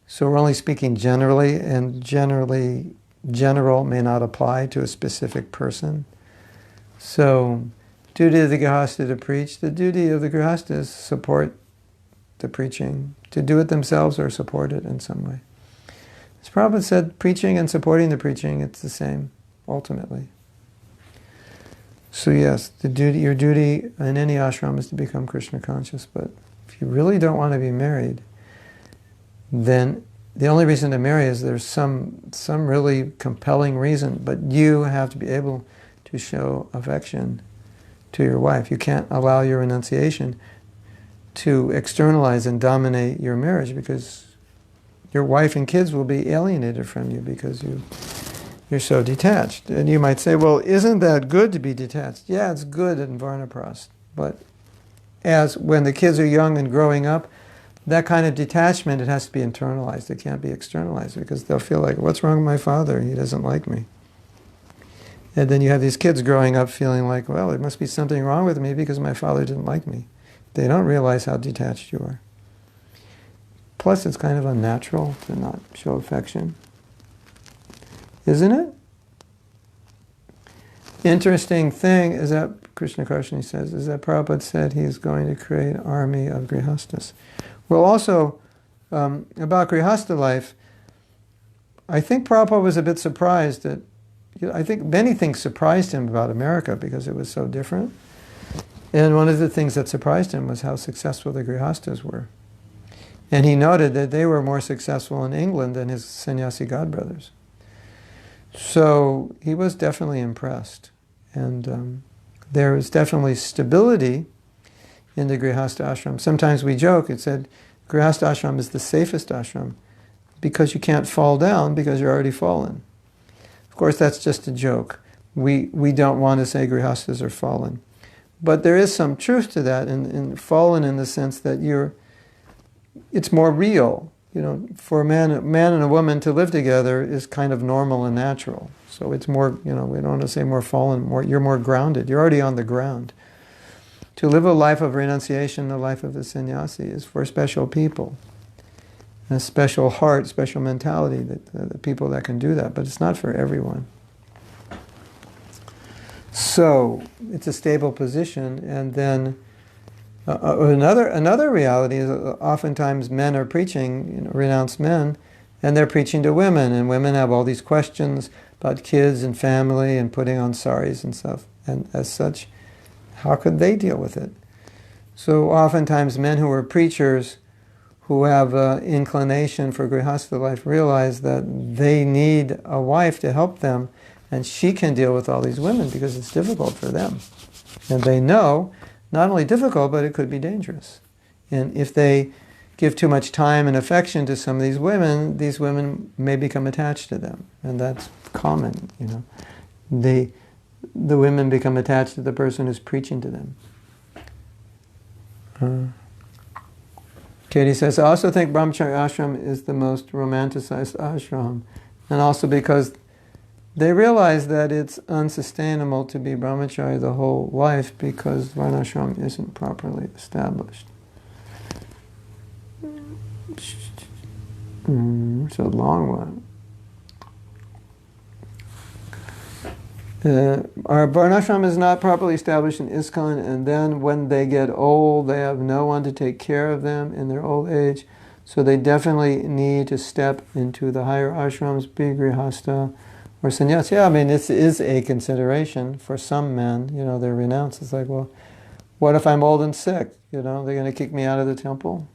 Speaker 1: So we're only speaking generally, and general may not apply to a specific person. So, duty of the gṛhastha to preach. The duty of the gṛhastha is support the preaching, to do it themselves or support it in some way. As Prabhupada said, preaching and supporting the preaching, it's the same, ultimately. So yes, your duty in any ashram is to become Krishna conscious, but if you really don't want to be married, then the only reason to marry is there's some really compelling reason, but you have to be able to show affection to your wife. You can't allow your renunciation to externalize and dominate your marriage, because your wife and kids will be alienated from you because you're so detached. And you might say, well, isn't that good to be detached? Yeah, it's good in Varnaprast, but when the kids are young and growing up, that kind of detachment, it has to be internalized. It can't be externalized, because they'll feel like, what's wrong with my father? He doesn't like me. And then you have these kids growing up feeling like, well, there must be something wrong with me because my father didn't like me. They don't realize how detached you are. Plus, it's kind of unnatural to not show affection. Isn't it? Interesting thing is that, Krishna Karshani says, is that Prabhupada said he's going to create an army of gṛhasthas. Well, also, about gṛhastha life, I think Prabhupada was a bit surprised that, I think many things surprised him about America because it was so different. And one of the things that surprised him was how successful the gṛhasthas were. And he noted that they were more successful in England than his sannyasi godbrothers. So he was definitely impressed. And there is definitely stability in the gṛhastha ashram. Sometimes we joke, it said, gṛhastha ashram is the safest ashram because you can't fall down because you're already fallen. Of course, that's just a joke. We don't want to say gṛhasthas are fallen. But there is some truth to that, and fallen in the sense that it's more real. For a man and a woman to live together is kind of normal and natural. So it's more, we don't want to say more fallen, you're more grounded. You're already on the ground. To live a life of renunciation, the life of the sannyasi, is for special people. A special heart, special mentality, the people that can do that. But it's not for everyone. So it's a stable position, and then another reality is oftentimes men are preaching, renounced men, and they're preaching to women, and women have all these questions about kids and family and putting on saris and stuff. And as such, how could they deal with it? So oftentimes men who are preachers who have an inclination for gṛhastha life realize that they need a wife to help them, and she can deal with all these women because it's difficult for them. And they know, not only difficult, but it could be dangerous. And if they give too much time and affection to some of these women may become attached to them. And that's common, you know. The women become attached to the person who's preaching to them. Katie says, I also think brahmacharya ashram is the most romanticized ashram. And also because they realize that it's unsustainable to be brahmacharya the whole life because varnashram isn't properly established. It's a long one. Our varnashram is not properly established in ISKCON, and then when they get old, they have no one to take care of them in their old age, so they definitely need to step into the higher ashrams, be gṛhastha or sannyas. Yeah, I mean, this is a consideration for some men. You know, they're renounced. It's like, well, what if I'm old and sick? You know, they're going to kick me out of the temple?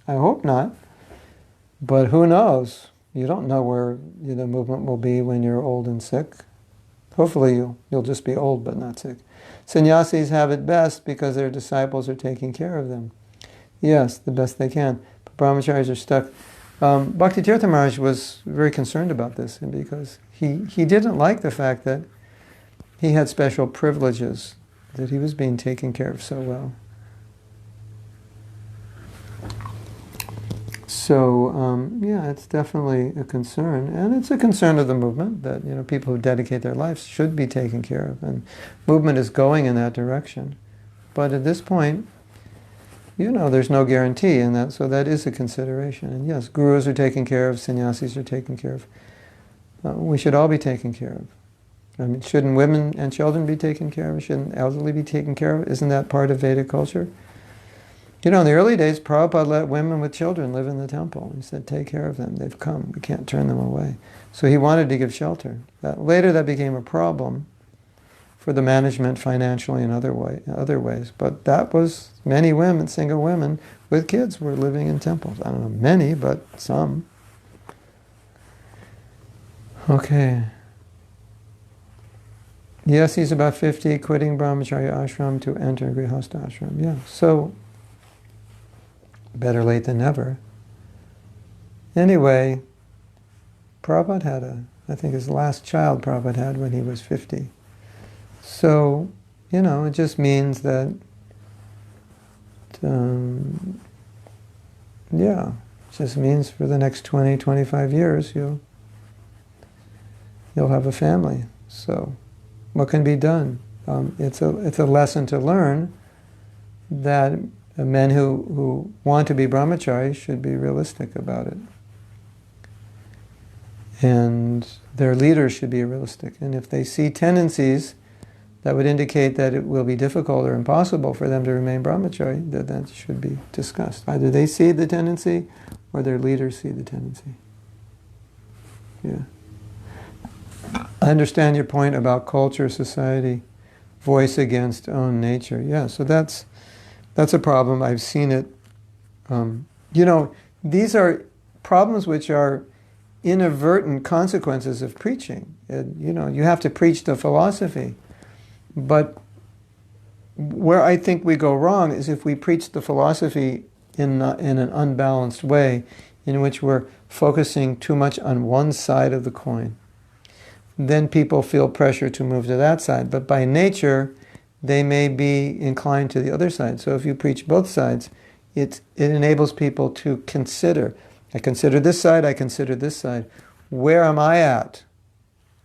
Speaker 1: I hope not. But who knows? You don't know where the movement will be when you're old and sick. Hopefully you'll just be old but not sick. Sannyasis have it best because their disciples are taking care of them. Yes, the best they can. But brahmacharis are stuck. Bhaktisiddhanta Maharaj was very concerned about this because he didn't like the fact that he had special privileges, that he was being taken care of so well. So, yeah, it's definitely a concern. And it's a concern of the movement that, you know, people who dedicate their lives should be taken care of. And movement is going in that direction. But at this point, you know, there's no guarantee in that, so that is a consideration. And yes, gurus are taken care of, sannyasis are taken care of. We should all be taken care of. I mean, shouldn't women and children be taken care of? Shouldn't elderly be taken care of? Isn't that part of Vedic culture? You know, in the early days, Prabhupada let women with children live in the temple. He said, take care of them. They've come. We can't turn them away. So he wanted to give shelter. Later that became a problem for the management financially and other ways. But that was many women, single women with kids were living in temples. I don't know many, but some. Okay. Yes, he's about 50, quitting brahmacharya ashram to enter gṛhastha ashram. Yeah, so better late than never. Anyway, Prabhupada had I think his last child Prabhupada had when he was 50. So, you know, it just means that, yeah, it just means for the next 20, 25 years you'll have a family. So, what can be done? It's a lesson to learn that men who want to be brahmacharis should be realistic about it. And their leaders should be realistic. And if they see tendencies that would indicate that it will be difficult or impossible for them to remain brahmachari, that should be discussed. Either they see the tendency or their leaders see the tendency. Yeah. I understand your point about culture, society, voice against own nature. Yeah, so that's a problem. I've seen it. You know, these are problems which are inadvertent consequences of preaching. You know, you have to preach the philosophy. But where I think we go wrong is if we preach the philosophy in an unbalanced way, in which we're focusing too much on one side of the coin. Then people feel pressure to move to that side. But by nature, they may be inclined to the other side. So if you preach both sides, it enables people to consider. I consider this side, I consider this side. Where am I at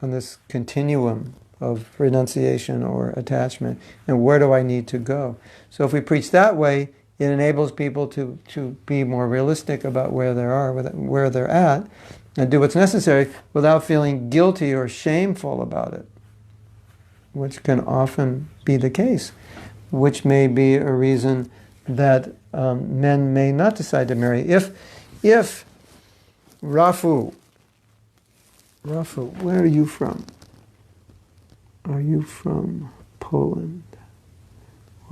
Speaker 1: on this continuum of renunciation or attachment? And where do I need to go? So if we preach that way, it enables people to be more realistic about where they are, where they're at, and do what's necessary without feeling guilty or shameful about it, which can often be the case, which may be a reason that men may not decide to marry. If Rafu, where are you from? Are you from Poland?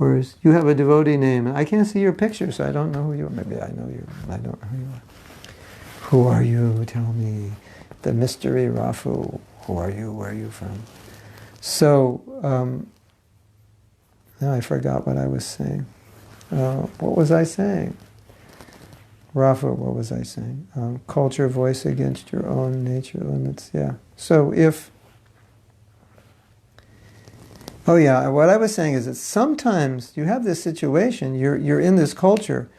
Speaker 1: Whereas you have a devotee name, and I can't see your picture, so I don't know who you are. Maybe I know you, I don't know who you are. Who are you? Tell me. The mystery Rafu. Who are you? Where are you from? So, now I forgot what I was saying. What was I saying? Rafa, what was I saying? Culture, voice against your own nature limits. Yeah. So oh yeah, what I was saying is that sometimes you have this situation, you're in this culture,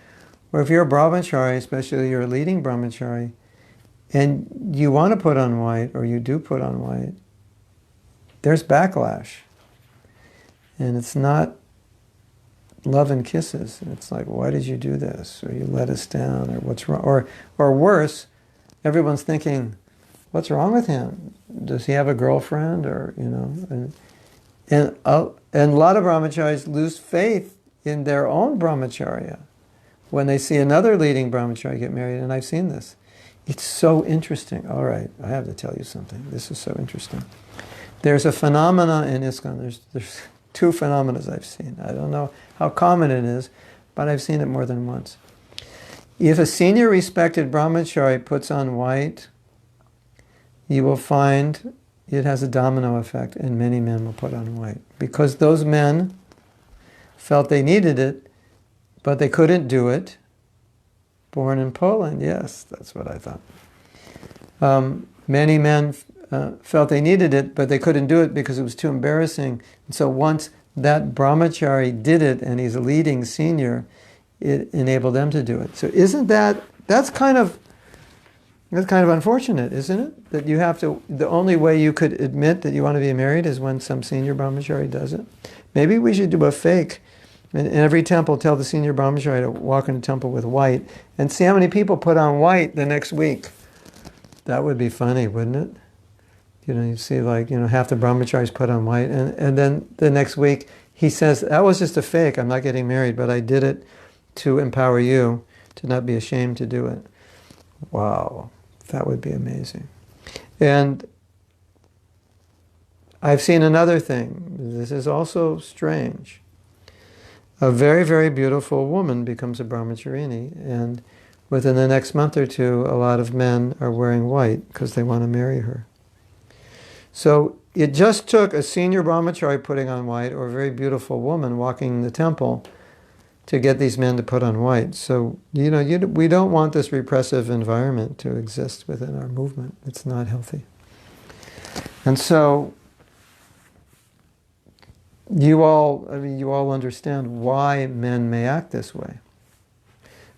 Speaker 1: where if you're a brahmachari, especially you're a leading brahmachari, and you want to put on white, or you do put on white, there's backlash. And it's not love and kisses. It's like, why did you do this? Or you let us down, or what's wrong? Or worse, everyone's thinking, what's wrong with him? Does he have a girlfriend? Or, you know, and a lot of brahmacharis lose faith in their own brahmacharya when they see another leading brahmachari get married, and I've seen this. It's so interesting. All right, I have to tell you something. This is so interesting. There's a phenomena in ISKCON. There's two phenomena I've seen. I don't know how common it is, but I've seen it more than once. If a senior respected brahmachari puts on white, you will find it has a domino effect, and many men will put on white. Because those men felt they needed it, but they couldn't do it. Born in Poland, yes, that's what I thought. Many men felt they needed it, but they couldn't do it because it was too embarrassing. And so once that brahmachari did it, and he's a leading senior, it enabled them to do it. So isn't that's kind of unfortunate, isn't it? That you have to, the only way you could admit that you want to be married is when some senior brahmachari does it. Maybe we should do a fake. In every temple, tell the senior brahmachari to walk in the temple with white, and see how many people put on white the next week. That would be funny, wouldn't it? You know, you see like, you know, half the brahmacharis put on white, and then the next week he says, that was just a fake, I'm not getting married, but I did it to empower you to not be ashamed to do it. Wow, that would be amazing. And I've seen another thing. This is also strange. A very, very beautiful woman becomes a brahmacharini, and within the next month or two, a lot of men are wearing white because they want to marry her. So it just took a senior brahmachari putting on white, or a very beautiful woman walking in the temple, to get these men to put on white. So, you know, we don't want this repressive environment to exist within our movement. It's not healthy. And so you all understand why men may act this way.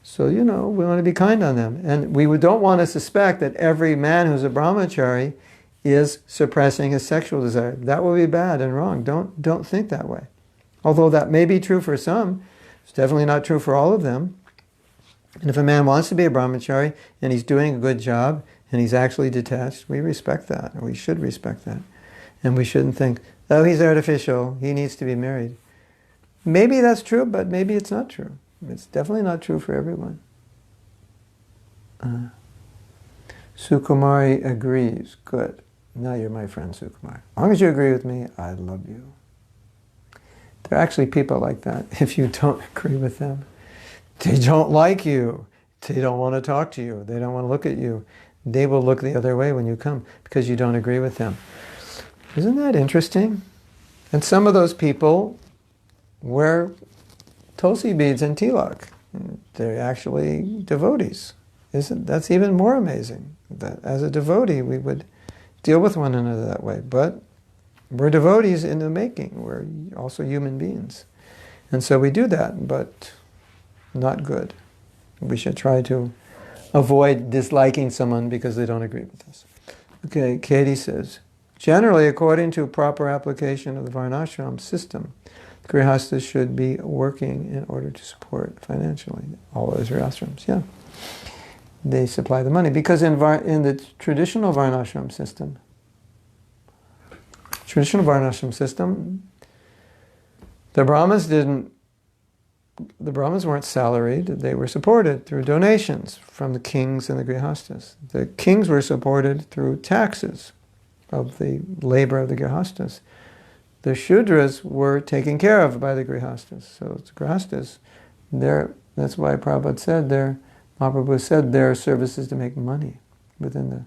Speaker 1: So, you know, we want to be kind on them. And we don't want to suspect that every man who's a brahmachari is suppressing his sexual desire. That would be bad and wrong. Don't think that way. Although that may be true for some, it's definitely not true for all of them. And if a man wants to be a brahmachari and he's doing a good job and he's actually detached, we respect that, or we should respect that. And we shouldn't think, oh, he's artificial, he needs to be married. Maybe that's true, but maybe it's not true. It's definitely not true for everyone. Sukumari agrees. Good. Now you're my friend, Sukumari. As long as you agree with me, I love you. There are actually people like that. If you don't agree with them, they don't like you. They don't want to talk to you. They don't want to look at you. They will look the other way when you come because you don't agree with them. Isn't that interesting? And some of those people wear tulsi beads and tilak. They're actually devotees. That's even more amazing. That as a devotee we would deal with one another that way. But we're devotees in the making. We're also human beings. And so we do that, but not good. We should try to avoid disliking someone because they don't agree with us. Okay, Katie says, generally, according to proper application of the varnashram system, gṛhasthas should be working in order to support financially all those ashrams. Yeah, they supply the money because in the traditional varnashram system, the Brahmins weren't salaried. They were supported through donations from the kings and the gṛhasthas. The kings were supported through taxes of the labor of the gṛhasthas. the Shudras were taken care of by the gṛhasthas. So the gṛhasthas, that's why Prabhupada said Mahaprabhu said their service is to make money within the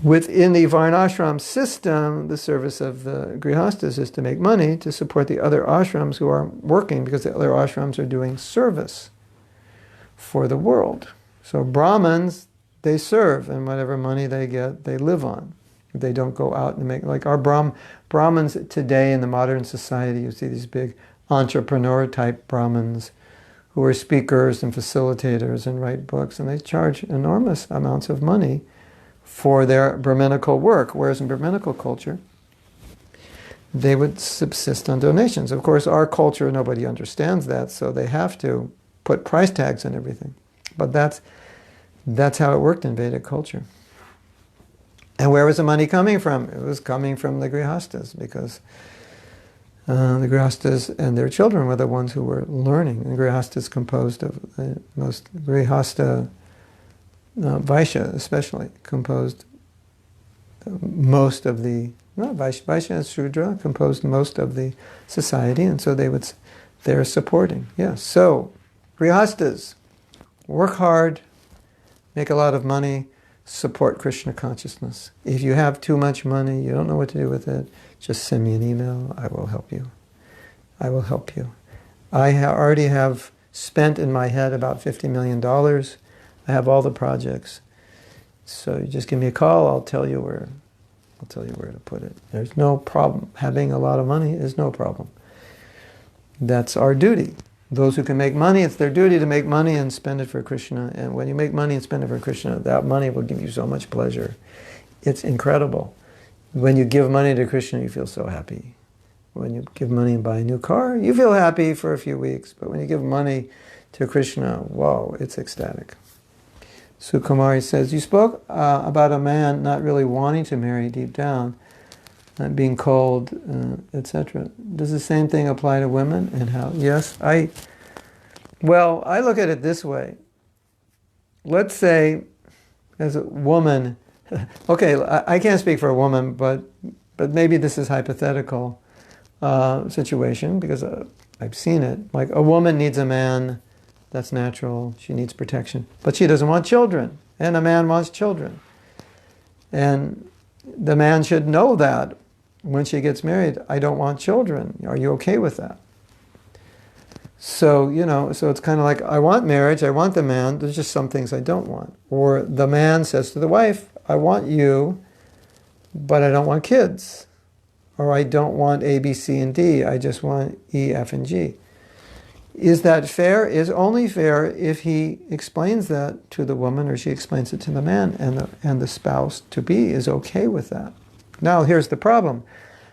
Speaker 1: Varnashram system. The service of the gṛhasthas is to make money to support the other ashrams who are working, because the other ashrams are doing service for the world. So Brahmins, they serve, and whatever money they get, they live on. They don't go out and make, like our Brahmins today in the modern society, you see these big entrepreneur type Brahmins who are speakers and facilitators and write books, and they charge enormous amounts of money for their Brahminical work, whereas in Brahminical culture, they would subsist on donations. Of course, our culture, nobody understands that, so they have to put price tags on everything. But that's how it worked in Vedic culture. And where was the money coming from? It was coming from the gṛhasthas, because the gṛhasthas and their children were the ones who were learning. And gṛhasthas composed of most gṛhastha, Vaishya especially, composed most of the, Vaishya and Shudra composed most of the society, and so they're supporting. Yeah, so gṛhasthas, work hard, make a lot of money, support Krishna consciousness. If you have too much money, you don't know what to do with it, just send me an email. I will help you. I will help you. I already have spent in my head about $50 million. I have all the projects. So you just give me a call, I'll tell you where to put it. There's no problem. Having a lot of money is no problem. That's our duty. Those who can make money, it's their duty to make money and spend it for Krishna. And when you make money and spend it for Krishna, that money will give you so much pleasure. It's incredible. When you give money to Krishna, you feel so happy. When you give money and buy a new car, you feel happy for a few weeks. But when you give money to Krishna, whoa, it's ecstatic. Sukumari says, you spoke about a man not really wanting to marry deep down, being cold, etc. Does the same thing apply to women? And how? Yes, I look at it this way. Let's say, as a woman, okay, I can't speak for a woman, but maybe this is hypothetical situation, because I've seen it. Like, a woman needs a man. That's natural. She needs protection. But she doesn't want children. And a man wants children. And the man should know that when she gets married. I don't want children. Are you okay with that? So, so it's kind of like, I want marriage, I want the man, there's just some things I don't want. Or the man says to the wife, I want you, but I don't want kids. Or I don't want A, B, C, and D, I just want E, F, and G. Is that fair? Is only fair if he explains that to the woman, or she explains it to the man, and the spouse to be is okay with that. Now here's the problem.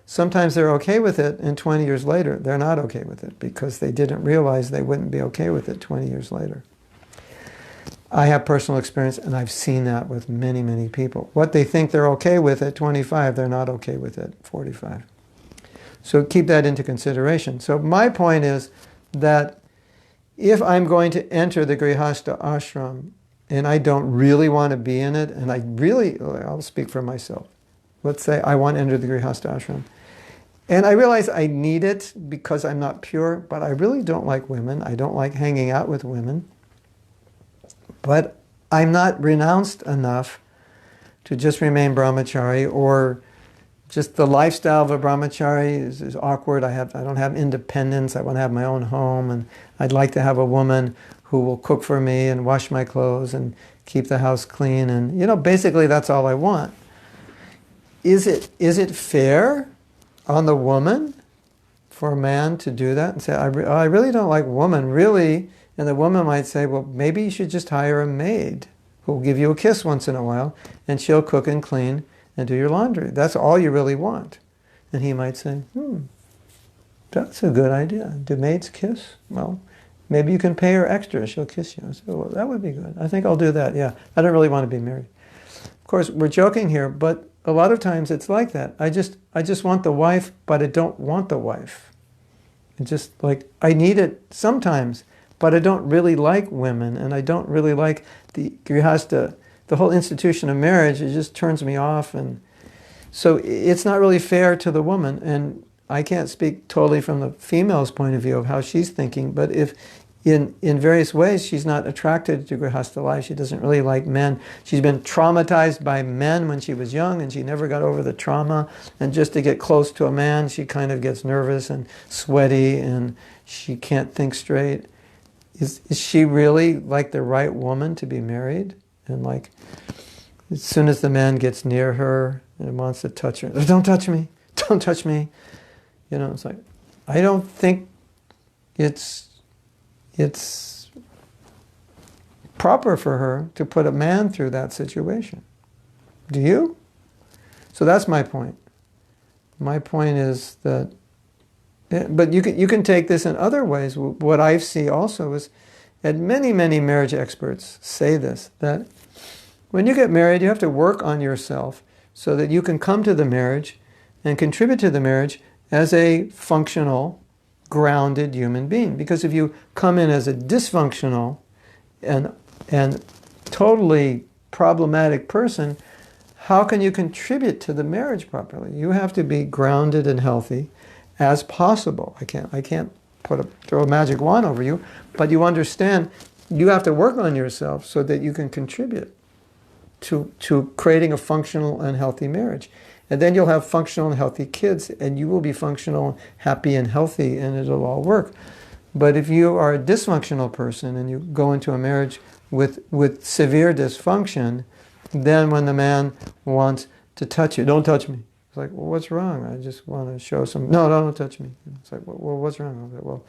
Speaker 1: Sometimes they're okay with it, and 20 years later they're not okay with it, because they didn't realize they wouldn't be okay with it 20 years later. I have personal experience, and I've seen that with many, many people. What they think they're okay with at 25, they're not okay with at 45. So keep that into consideration. So my point is that if I'm going to enter the gṛhastha ashram and I don't really want to be in it, and I'll speak for myself. Let's say I want to enter the gṛhastha ashram. And I realize I need it because I'm not pure, but I really don't like women. I don't like hanging out with women. But I'm not renounced enough to just remain brahmachari, or just the lifestyle of a brahmachari is awkward. I don't have independence. I want to have my own home, and I'd like to have a woman who will cook for me and wash my clothes and keep the house clean, and basically that's all I want. Is it fair on the woman for a man to do that and say, I really don't like woman, really? And the woman might say, well, maybe you should just hire a maid who will give you a kiss once in a while, and she'll cook and clean and do your laundry. That's all you really want. And he might say, that's a good idea. Do maids kiss? Well, maybe you can pay her extra. She'll kiss you. I say, well, that would be good. I think I'll do that. Yeah, I don't really want to be married. Of course, we're joking here, but a lot of times it's like that. I just want the wife, but I don't want the wife. It's just like, I need it sometimes, but I don't really like women, and I don't really like the the whole institution of marriage, it just turns me off. And so it's not really fair to the woman. And I can't speak totally from the female's point of view of how she's thinking, but if in various ways she's not attracted to gṛhastha life, she doesn't really like men. She's been traumatized by men when she was young and she never got over the trauma. And just to get close to a man, she kind of gets nervous and sweaty and she can't think straight. Is she really like the right woman to be married? And like, as soon as the man gets near her and wants to touch her, don't touch me, don't touch me. You know, it's like, I don't think it's proper for her to put a man through that situation. Do you? So that's my point. My point is that, but you can take this in other ways. What I see also is, and many marriage experts say this, that when you get married, you have to work on yourself so that you can come to the marriage and contribute to the marriage as a functional, grounded human being. Because if you come in as a dysfunctional and totally problematic person, how can you contribute to the marriage properly? You have to be grounded and healthy as possible. I can't throw a magic wand over you, but you understand you have to work on yourself so that you can contribute to creating a functional and healthy marriage. And then you'll have functional and healthy kids, and you will be functional, happy, and healthy, and it'll all work. But if you are a dysfunctional person and you go into a marriage with severe dysfunction, then when the man wants to touch you, don't touch me. It's like, well, what's wrong? I just want to show some, no, don't touch me. It's like, well, what's wrong? I was like, well,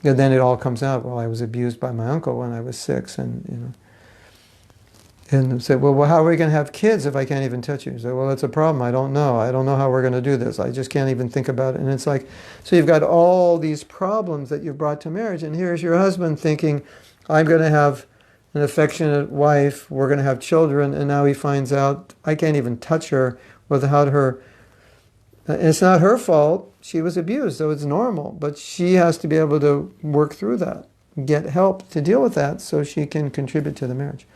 Speaker 1: and then it all comes out, well, I was abused by my uncle when I was 6, and you know. And say, well, how are we going to have kids if I can't even touch you? Say, well, that's a problem. I don't know how we're going to do this. I just can't even think about it. And it's like, so you've got all these problems that you've brought to marriage. And here's your husband thinking, I'm going to have an affectionate wife. We're going to have children. And now he finds out, I can't even touch her without her. And it's not her fault. She was abused, so it's normal. But she has to be able to work through that, get help to deal with that so she can contribute to the marriage.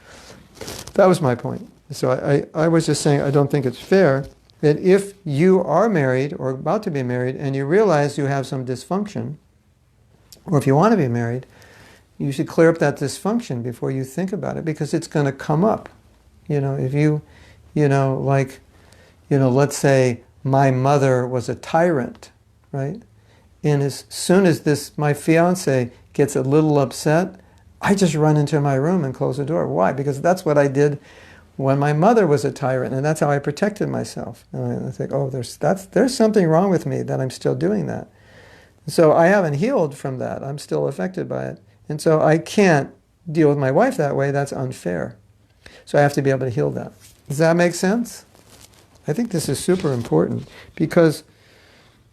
Speaker 1: That was my point. So I was just saying I don't think it's fair that if you are married or about to be married and you realize you have some dysfunction, or if you want to be married, you should clear up that dysfunction before you think about it, because it's going to come up. You know, if let's say my mother was a tyrant, right? And as soon as my fiance gets a little upset, I just run into my room and close the door. Why? Because that's what I did when my mother was a tyrant, and that's how I protected myself. And I think, oh, there's something wrong with me that I'm still doing that. So I haven't healed from that. I'm still affected by it. And so I can't deal with my wife that way. That's unfair. So I have to be able to heal that. Does that make sense? I think this is super important, because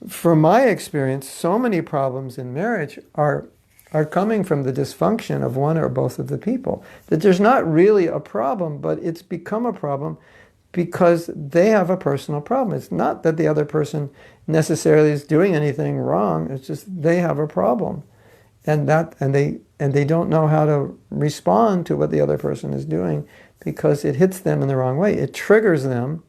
Speaker 1: from my experience, so many problems in marriage are coming from the dysfunction of one or both of the people. That there's not really a problem, but it's become a problem because they have a personal problem. It's not that the other person necessarily is doing anything wrong. It's just they have a problem, and they don't know how to respond to what the other person is doing because it hits them in the wrong way. It triggers them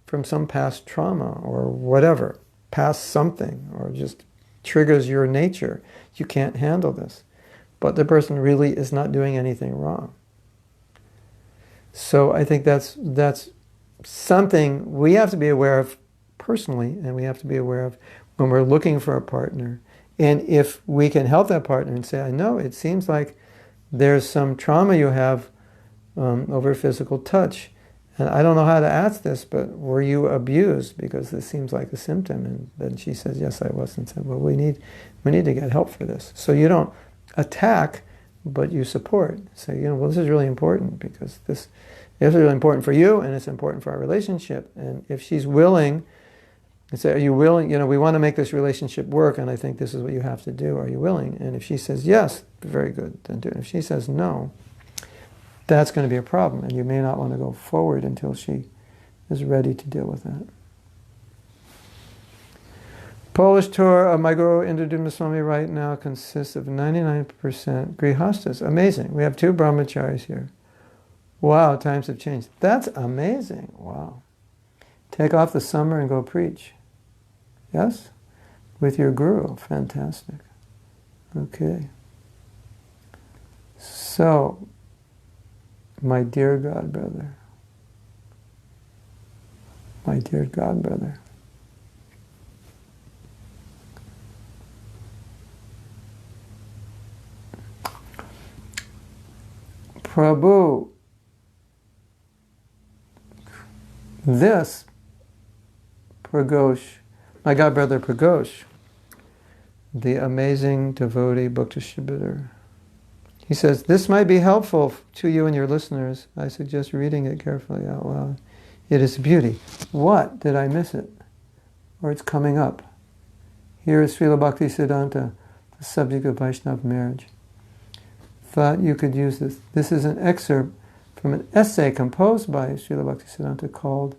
Speaker 1: from some past trauma or whatever, past something, or just triggers your nature. You can't handle this. But the person really is not doing anything wrong. So I think that's something we have to be aware of personally, and we have to be aware of when we're looking for a partner. And if we can help that partner and say, I know, it seems like there's some trauma you have over physical touch. And I don't know how to ask this, but were you abused? Because this seems like a symptom. And then she says, yes, I was. And said, well, we need to get help for this. So you don't attack, but you support. Say, well, this is really important because this is really important for you, and it's important for our relationship. And if she's willing, and say, are you willing? We want to make this relationship work, and I think this is what you have to do. Are you willing? And if she says yes, very good, then do it. If she says no, that's going to be a problem, and you may not want to go forward until she is ready to deal with that. Polish tour of my Guru Indraduma Swami right now consists of 99% gṛhasthas. Amazing. We have 2 brahmacaris here. Wow, times have changed. That's amazing. Wow. Take off the summer and go preach. Yes? With your guru. Fantastic. Okay. So, my dear God brother, Prabhu, this Pragosh, my God brother Pragosh, the amazing devotee Bhaktisiddhanta, he says, this might be helpful to you and your listeners. I suggest reading it carefully out loud. It is beauty. What? Did I miss it? Or it's coming up. Here is Srila Bhaktisiddhanta, the subject of Vaishnava marriage. Thought you could use this. This is an excerpt from an essay composed by Srila Bhaktisiddhanta called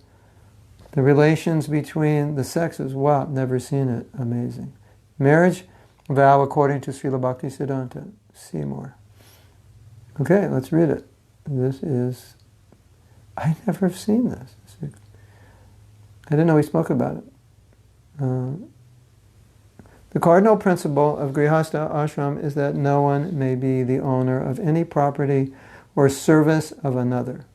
Speaker 1: The Relations Between the Sexes. Wow, never seen it. Amazing. Marriage vow according to Srila Bhaktisiddhanta. Seymour. Okay, let's read it. This is... I never have seen this. I didn't know we spoke about it. The cardinal principle of gṛhastha āśrama is that no one may be the owner of any property or service of another.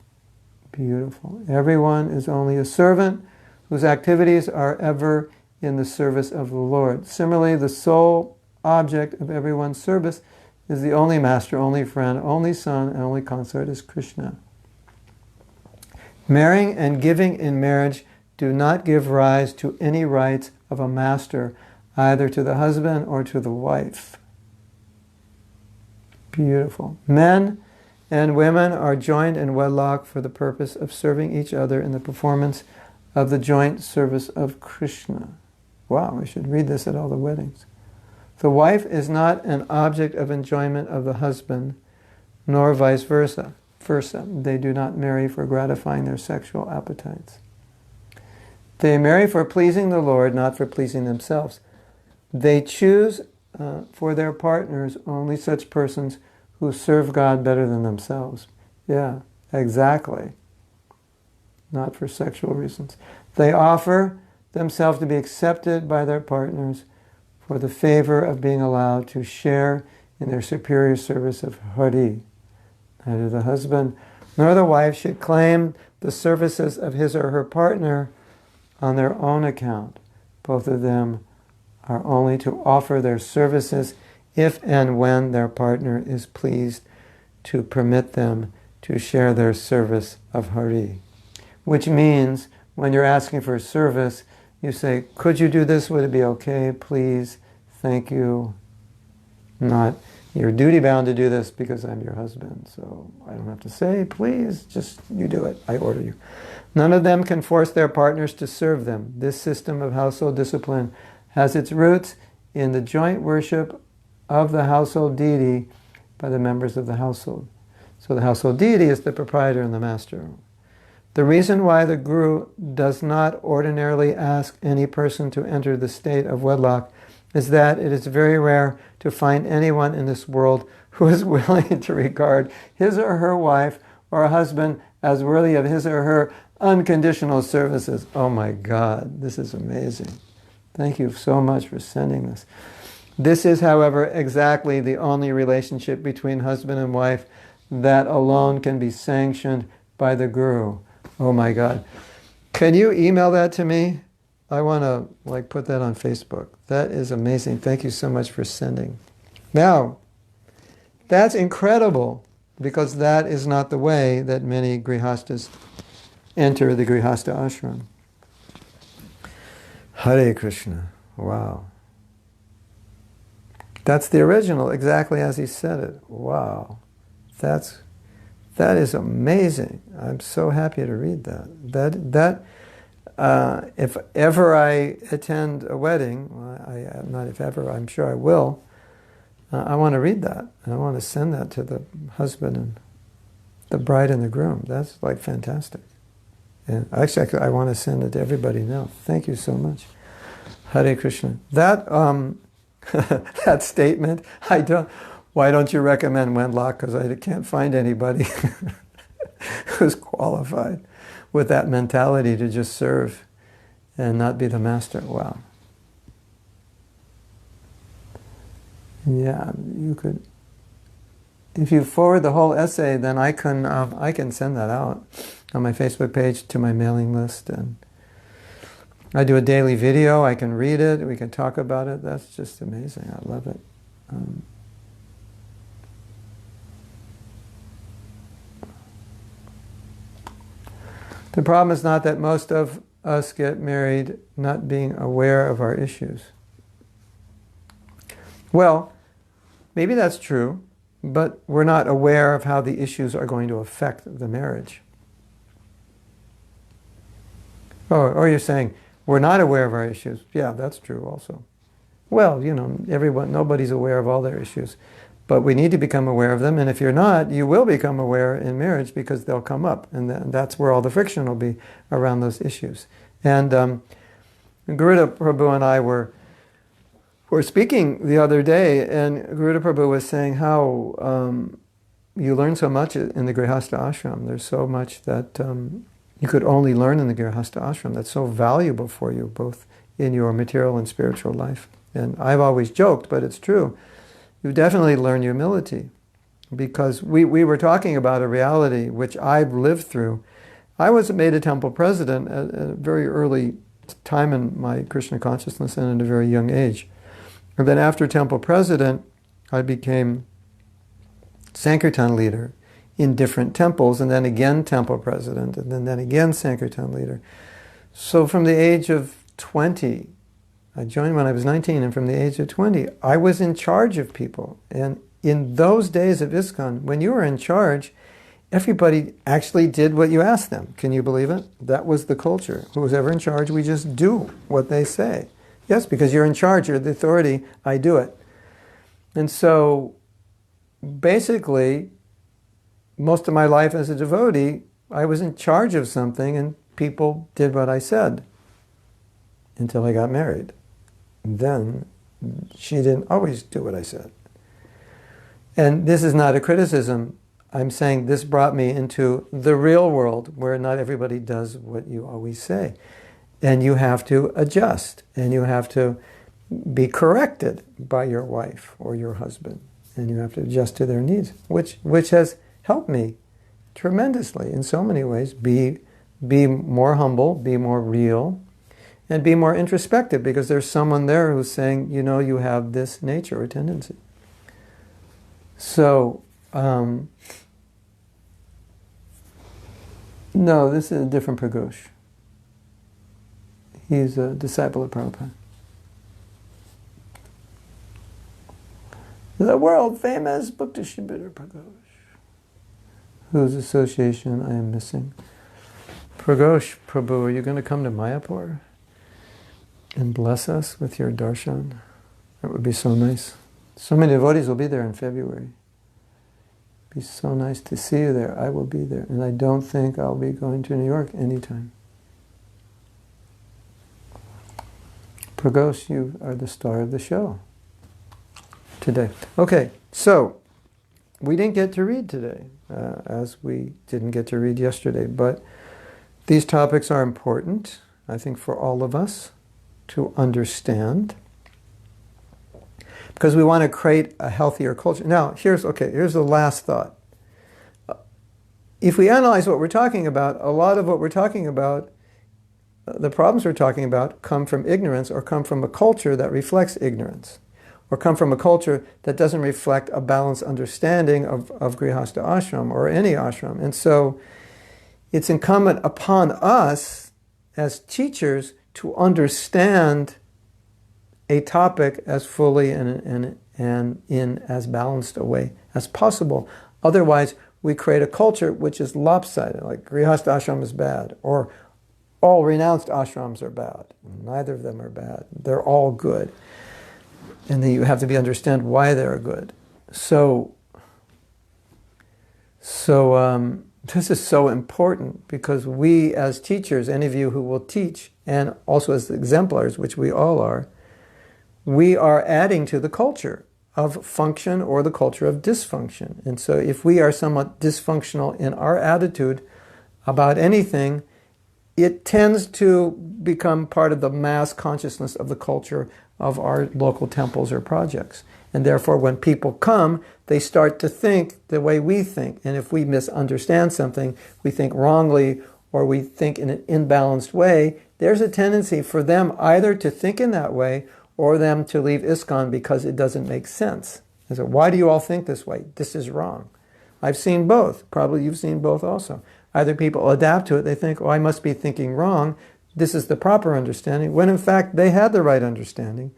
Speaker 1: Beautiful. Everyone is only a servant whose activities are ever in the service of the Lord. Similarly, the sole object of everyone's service is the only master, only friend, only son, and only consort is Krishna. Marrying and giving in marriage do not give rise to any rights of a master, either to the husband or to the wife. Beautiful. Men and women are joined in wedlock for the purpose of serving each other in the performance of the joint service of Krishna. Wow, we should read this at all the weddings. The wife is not an object of enjoyment of the husband, nor vice versa. They do not marry for gratifying their sexual appetites. They marry for pleasing the Lord, not for pleasing themselves. They choose for their partners only such persons who serve God better than themselves. Yeah, exactly. Not for sexual reasons. They offer themselves to be accepted by their partners for the favor of being allowed to share in their superior service of Hari. Neither the husband nor the wife should claim the services of his or her partner on their own account. Both of them are only to offer their services if and when their partner is pleased to permit them to share their service of Hari. Which means, when you're asking for service, you say, could you do this? Would it be okay? Please. Thank you. Not, you're duty-bound to do this because I'm your husband, so I don't have to say, please, just you do it. I order you. None of them can force their partners to serve them. This system of household discipline has its roots in the joint worship of the household deity by the members of the household. So the household deity is the proprietor and the master. The reason why the Guru does not ordinarily ask any person to enter the state of wedlock is that it is very rare to find anyone in this world who is willing to regard his or her wife or husband as worthy of his or her unconditional services. Oh my God, this is amazing. Thank you so much for sending this. This is, however, exactly the only relationship between husband and wife that alone can be sanctioned by the Guru. Oh my God. Can you email that to me? I want to put that on Facebook. That is amazing. Thank you so much for sending. Now, that's incredible, because that is not the way that many gṛhasthas enter the gṛhastha āśrama. Hare Krishna. Wow. That's the original, exactly as he said it. Wow. That is amazing. I'm so happy to read that. If ever I attend a wedding, not if ever, I'm sure I will, I want to read that. And I want to send that to the husband and the bride and the groom. That's fantastic. And actually, I want to send it to everybody now. Thank you so much. Hare Krishna. That that statement, why don't you recommend wedlock? Because I can't find anybody. who's qualified with that mentality to just serve and not be the master. Wow. Yeah, you could. If you forward the whole essay, then I can send that out on my Facebook page to my mailing list, and I do a daily video. I can read it. We can talk about it. That's just amazing. I love it. The problem is not that most of us get married not being aware of our issues. Well, maybe that's true, but we're not aware of how the issues are going to affect the marriage. Or you're saying, we're not aware of our issues. Yeah, that's true also. Well, nobody's aware of all their issues. But we need to become aware of them, and if you're not, you will become aware in marriage because they'll come up, and that's where all the friction will be around those issues. And Gṛhastha Prabhu and I were speaking the other day, and Gṛhastha Prabhu was saying how you learn so much in the gṛhastha ashram. There's so much that you could only learn in the gṛhastha ashram that's so valuable for you, both in your material and spiritual life. And I've always joked, but it's true. You definitely learn humility, because we were talking about a reality which I've lived through. I was made a temple president at a very early time in my Krishna consciousness and at a very young age. And then after temple president, I became Sankirtan leader in different temples, and then again temple president, and then again Sankirtan leader. So from the age of 20, I joined when I was 19, and from the age of 20, I was in charge of people. And in those days of ISKCON, when you were in charge, everybody actually did what you asked them. Can you believe it? That was the culture. Who's ever in charge, we just do what they say. Yes, because you're in charge, you're the authority, I do it. And so, basically, most of my life as a devotee, I was in charge of something, and people did what I said until I got married. Then she didn't always do what I said. And this is not a criticism. I'm saying this brought me into the real world where not everybody does what you always say. And you have to adjust, and you have to be corrected by your wife or your husband, and you have to adjust to their needs, which has helped me tremendously in so many ways. Be more humble, be more real, and be more introspective, because there's someone there who's saying, you have this nature or tendency. So, no, this is a different Pragosh. He's a disciple of Prabhupada. The world famous Bhaktisiddhanta Pragosh, whose association I am missing. Pragosh Prabhu, are you going to come to Mayapur and bless us with your darshan? That would be so nice. So many devotees will be there in February. It'd be so nice to see you there. I will be there. And I don't think I'll be going to New York anytime. Pragosh, you are the star of the show today. Okay, so we didn't get to read today, as we didn't get to read yesterday, but these topics are important, I think, for all of us to understand, because we want to create a healthier culture. Now, here's the last thought. If we analyze what we're talking about, a lot of what we're talking about, the problems we're talking about, come from ignorance, or come from a culture that reflects ignorance, or come from a culture that doesn't reflect a balanced understanding of gṛhastha ashram or any ashram. And so it's incumbent upon us as teachers to understand a topic as fully and in as balanced a way as possible. Otherwise, we create a culture which is lopsided, like gṛhastha ashram is bad, or all renounced ashrams are bad. Neither of them are bad. They're all good. And then you have to understand why they're good. So this is so important, because we as teachers, any of you who will teach, and also as exemplars, which we all are, we are adding to the culture of function or the culture of dysfunction. And so if we are somewhat dysfunctional in our attitude about anything, it tends to become part of the mass consciousness of the culture of our local temples or projects. And therefore, when people come, they start to think the way we think. And if we misunderstand something, we think wrongly, or we think in an imbalanced way, there's a tendency for them either to think in that way or them to leave ISKCON because it doesn't make sense. And so, why do you all think this way? This is wrong. I've seen both. Probably you've seen both also. Either people adapt to it, they think, oh, I must be thinking wrong. This is the proper understanding, when in fact they had the right understanding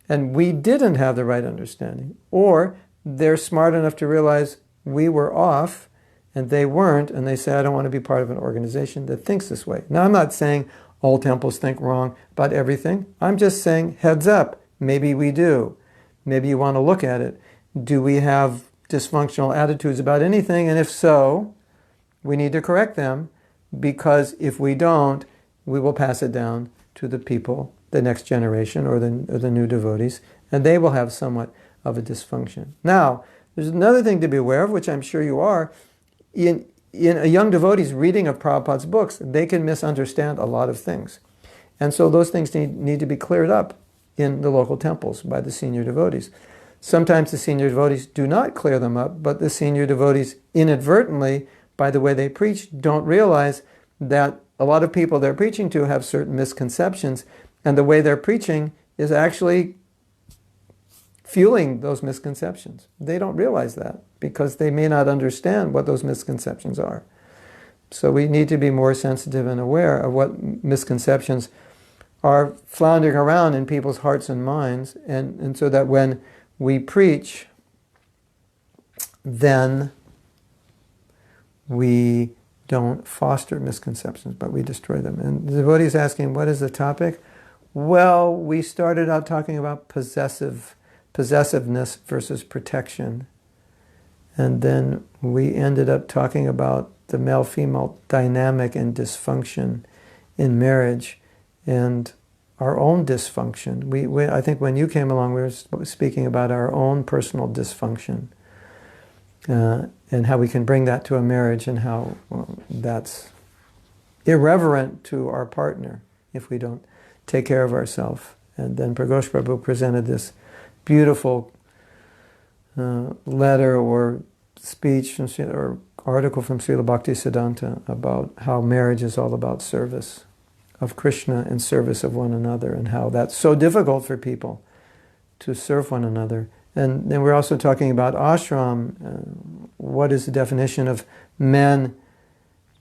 Speaker 1: and we didn't have the right understanding. Or they're smart enough to realize we were off and they weren't, and they say, I don't want to be part of an organization that thinks this way. Now, I'm not saying all temples think wrong about everything. I'm just saying, heads up, maybe we do. Maybe you want to look at it. Do we have dysfunctional attitudes about anything? And if so, we need to correct them, because if we don't, we will pass it down to the people, the next generation, or the new devotees, and they will have somewhat of a dysfunction. Now, there's another thing to be aware of, which I'm sure you are. In a young devotee's reading of Prabhupada's books, they can misunderstand a lot of things. And so those things need to be cleared up in the local temples by the senior devotees. Sometimes the senior devotees do not clear them up, but the senior devotees inadvertently, by the way they preach, don't realize that a lot of people they're preaching to have certain misconceptions, and the way they're preaching is actually fueling those misconceptions. They don't realize that because they may not understand what those misconceptions are. So we need to be more sensitive and aware of what misconceptions are floundering around in people's hearts and minds, and so that when we preach, then we don't foster misconceptions, but we destroy them. And the devotee is asking, what is the topic? Well, we started out talking about possessiveness versus protection. And then we ended up talking about the male-female dynamic and dysfunction in marriage and our own dysfunction. I think when you came along, we were speaking about our own personal dysfunction and how we can bring that to a marriage, and how that's irreverent to our partner if we don't take care of ourselves. And then Pragosh Prabhu presented this beautiful letter or speech or article from Srila Bhaktisiddhanta about how marriage is all about service of Krishna and service of one another, and how that's so difficult for people to serve one another. And then we're also talking about āśrama. What is the definition of men,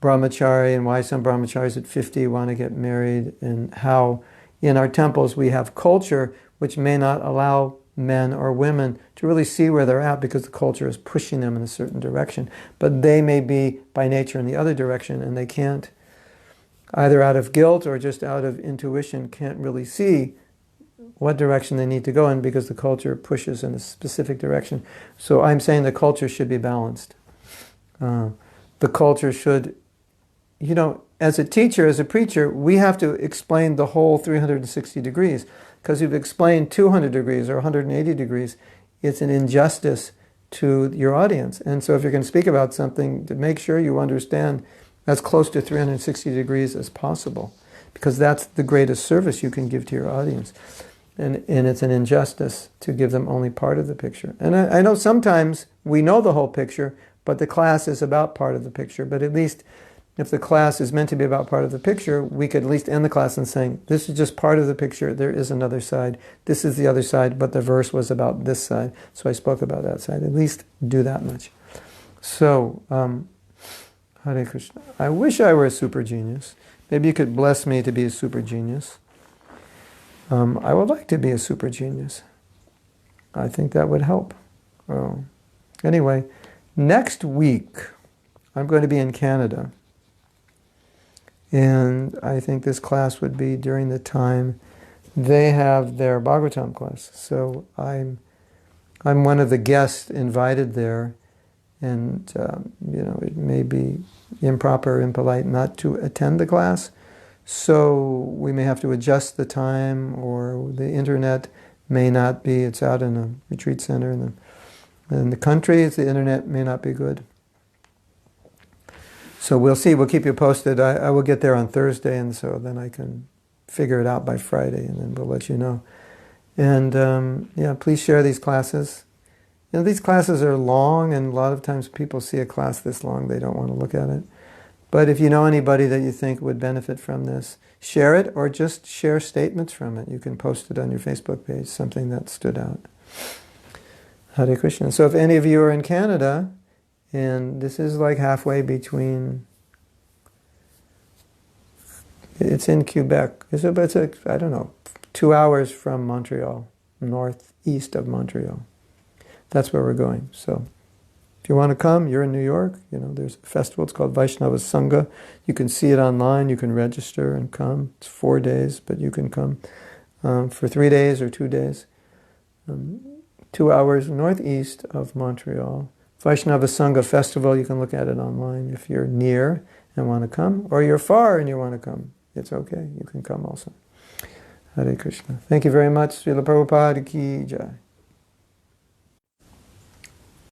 Speaker 1: brahmachari, and why some brahmacharis at 50 want to get married, and how in our temples we have culture which may not allow men or women to really see where they're at because the culture is pushing them in a certain direction. But they may be by nature in the other direction, and they can't, either out of guilt or just out of intuition, can't really see what direction they need to go in because the culture pushes in a specific direction. So I'm saying the culture should be balanced. The culture should, as a teacher, as a preacher, we have to explain the whole 360 degrees. Because if you've explained 200 degrees or 180 degrees, it's an injustice to your audience. And so if you're going to speak about something, to make sure you understand as close to 360 degrees as possible, because that's the greatest service you can give to your audience. And it's an injustice to give them only part of the picture. And I know sometimes we know the whole picture, but the class is about part of the picture. But at least if the class is meant to be about part of the picture, we could at least end the class in saying, this is just part of the picture, there is another side. This is the other side, but the verse was about this side, so I spoke about that side. At least do that much. So, Hare Krishna. I wish I were a super genius. Maybe you could bless me to be a super genius. I would like to be a super genius. I think that would help. Anyway, next week, I'm going to be in Canada. And I think this class would be during the time they have their Bhagavatam class. So I'm one of the guests invited there, and it may be improper, impolite not to attend the class. So we may have to adjust the time, or the internet may not be. It's out in a retreat center in the country. The internet may not be good. So we'll see. We'll keep you posted. I will get there on Thursday, and so then I can figure it out by Friday, and then we'll let you know. And yeah, please share these classes. You know, these classes are long, and a lot of times people see a class this long, they don't want to look at it. But if you know anybody that you think would benefit from this, share it, or just share statements from it. You can post it on your Facebook page, something that stood out. Hare Krishna. So if any of you are in Canada, and this is like halfway between, it's in Quebec. It's I don't know, 2 hours from Montreal, northeast of Montreal. That's where we're going. So if you want to come, you're in New York, you know, there's a festival, it's called Vaishnava Sangha. You can see it online, you can register and come. It's 4 days, but you can come for 3 days or 2 days. 2 hours northeast of Montreal. Vaishnava Sangha Festival, you can look at it online if you're near and want to come, or you're far and you want to come. It's okay, you can come also. Hare Krishna. Thank you very much. Srila Prabhupada ki jai.